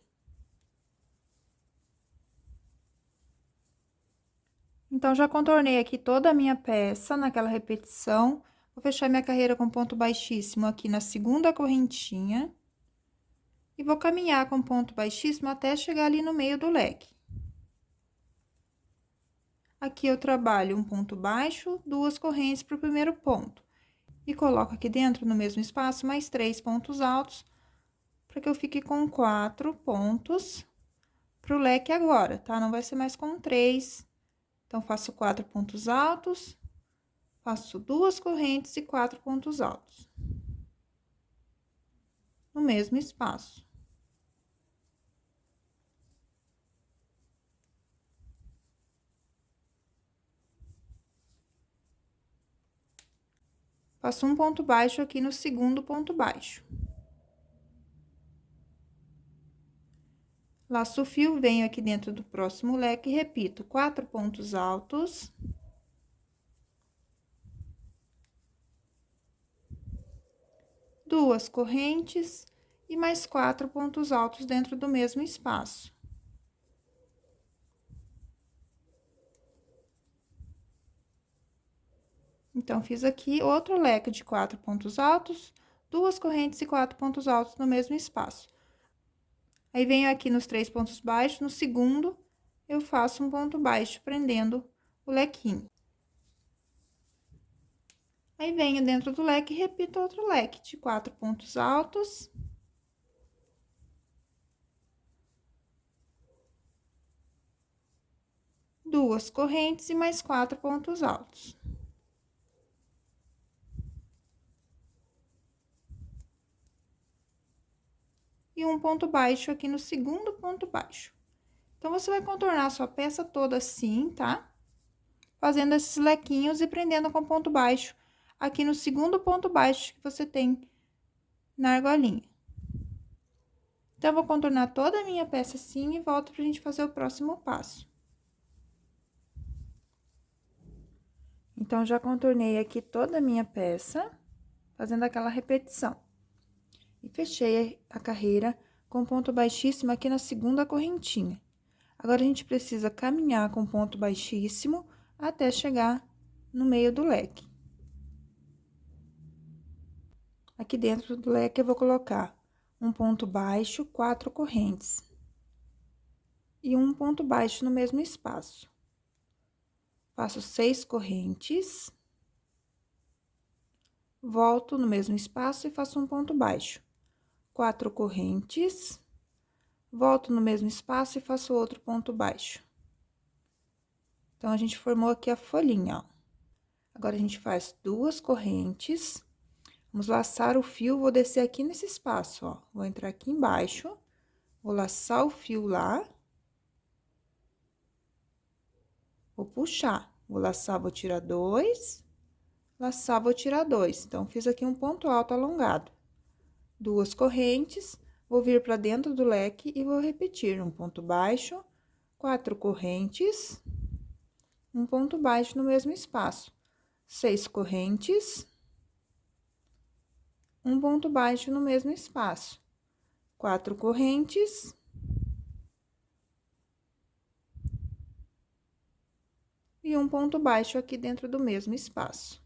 Então, já contornei aqui toda a minha peça naquela repetição. Vou fechar minha carreira com ponto baixíssimo aqui na segunda correntinha. E vou caminhar com ponto baixíssimo até chegar ali no meio do leque. Aqui, eu trabalho um ponto baixo, 2 correntes pro primeiro ponto. E coloco aqui dentro, no mesmo espaço, mais 3 pontos altos, para que eu fique com 4 pontos pro leque agora, tá? Não vai ser mais com 3. Então, faço 4 pontos altos, faço 2 correntes e 4 pontos altos. No mesmo espaço. Faço um ponto baixo aqui no segundo ponto baixo. Laço o fio, venho aqui dentro do próximo leque e repito 4 pontos altos. Duas correntes e mais 4 pontos altos dentro do mesmo espaço. Então, fiz aqui outro leque de 4 pontos altos, duas correntes e 4 pontos altos no mesmo espaço. Aí, venho aqui nos 3 pontos baixos, no segundo, eu faço um ponto baixo, prendendo o lequinho. Aí, venho dentro do leque e repito outro leque de 4 pontos altos. Duas correntes e mais 4 pontos altos. E um ponto baixo aqui no segundo ponto baixo. Então, você vai contornar a sua peça toda assim, tá? Fazendo esses lequinhos e prendendo com ponto baixo aqui no segundo ponto baixo que você tem na argolinha. Então, eu vou contornar toda a minha peça assim e volto pra gente fazer o próximo passo. Então, já contornei aqui toda a minha peça, fazendo aquela repetição. E fechei a carreira com ponto baixíssimo aqui na segunda correntinha. Agora, a gente precisa caminhar com ponto baixíssimo até chegar no meio do leque. Aqui dentro do leque, eu vou colocar um ponto baixo, 4 correntes. E um ponto baixo no mesmo espaço. Faço 6 correntes. Volto no mesmo espaço e faço um ponto baixo. 4 correntes. Volto no mesmo espaço e faço outro ponto baixo. Então, a gente formou aqui a folhinha, ó. Agora, a gente faz 2 correntes. Vamos laçar o fio, vou descer aqui nesse espaço, ó. Vou entrar aqui embaixo, vou laçar o fio lá. Vou puxar, vou laçar, vou tirar 2. Laçar, vou tirar 2. Então, fiz aqui um ponto alto alongado. 2 correntes. Vou vir pra dentro do leque e vou repetir um ponto baixo, 4 correntes, um ponto baixo no mesmo espaço, 6 correntes, um ponto baixo no mesmo espaço, 4 correntes, e um ponto baixo aqui dentro do mesmo espaço.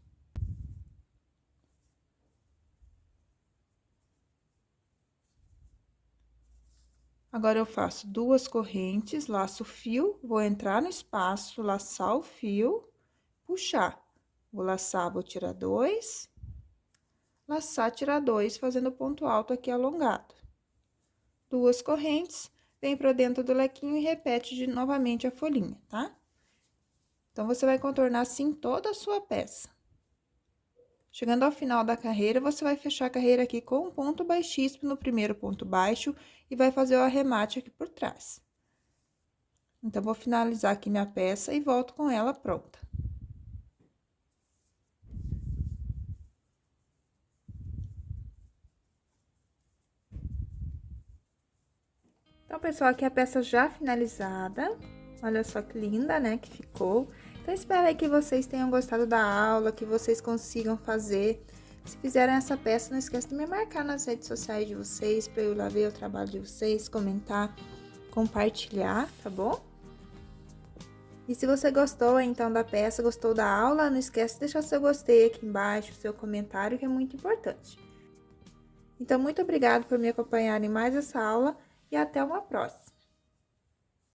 Agora, eu faço 2 correntes, laço o fio, vou entrar no espaço, laçar o fio, puxar. Vou laçar, vou tirar 2, laçar, tirar 2, fazendo ponto alto aqui alongado. 2 correntes, vem pra dentro do lequinho e repete novamente a folhinha, tá? Então, você vai contornar assim toda a sua peça. Chegando ao final da carreira, você vai fechar a carreira aqui com um ponto baixíssimo no primeiro ponto baixo e vai fazer o arremate aqui por trás. Então, vou finalizar aqui minha peça e volto com ela pronta. Então, pessoal, aqui a peça já finalizada. Olha só que linda, né, que ficou. Então, espero aí que vocês tenham gostado da aula, que vocês consigam fazer. Se fizerem essa peça, não esqueça de me marcar nas redes sociais de vocês, para eu ir lá ver o trabalho de vocês, comentar, compartilhar, tá bom? E se você gostou, então, da peça, gostou da aula, não esquece de deixar seu gostei aqui embaixo, seu comentário, que é muito importante. Então, muito obrigada por me acompanhar em mais essa aula e até uma próxima.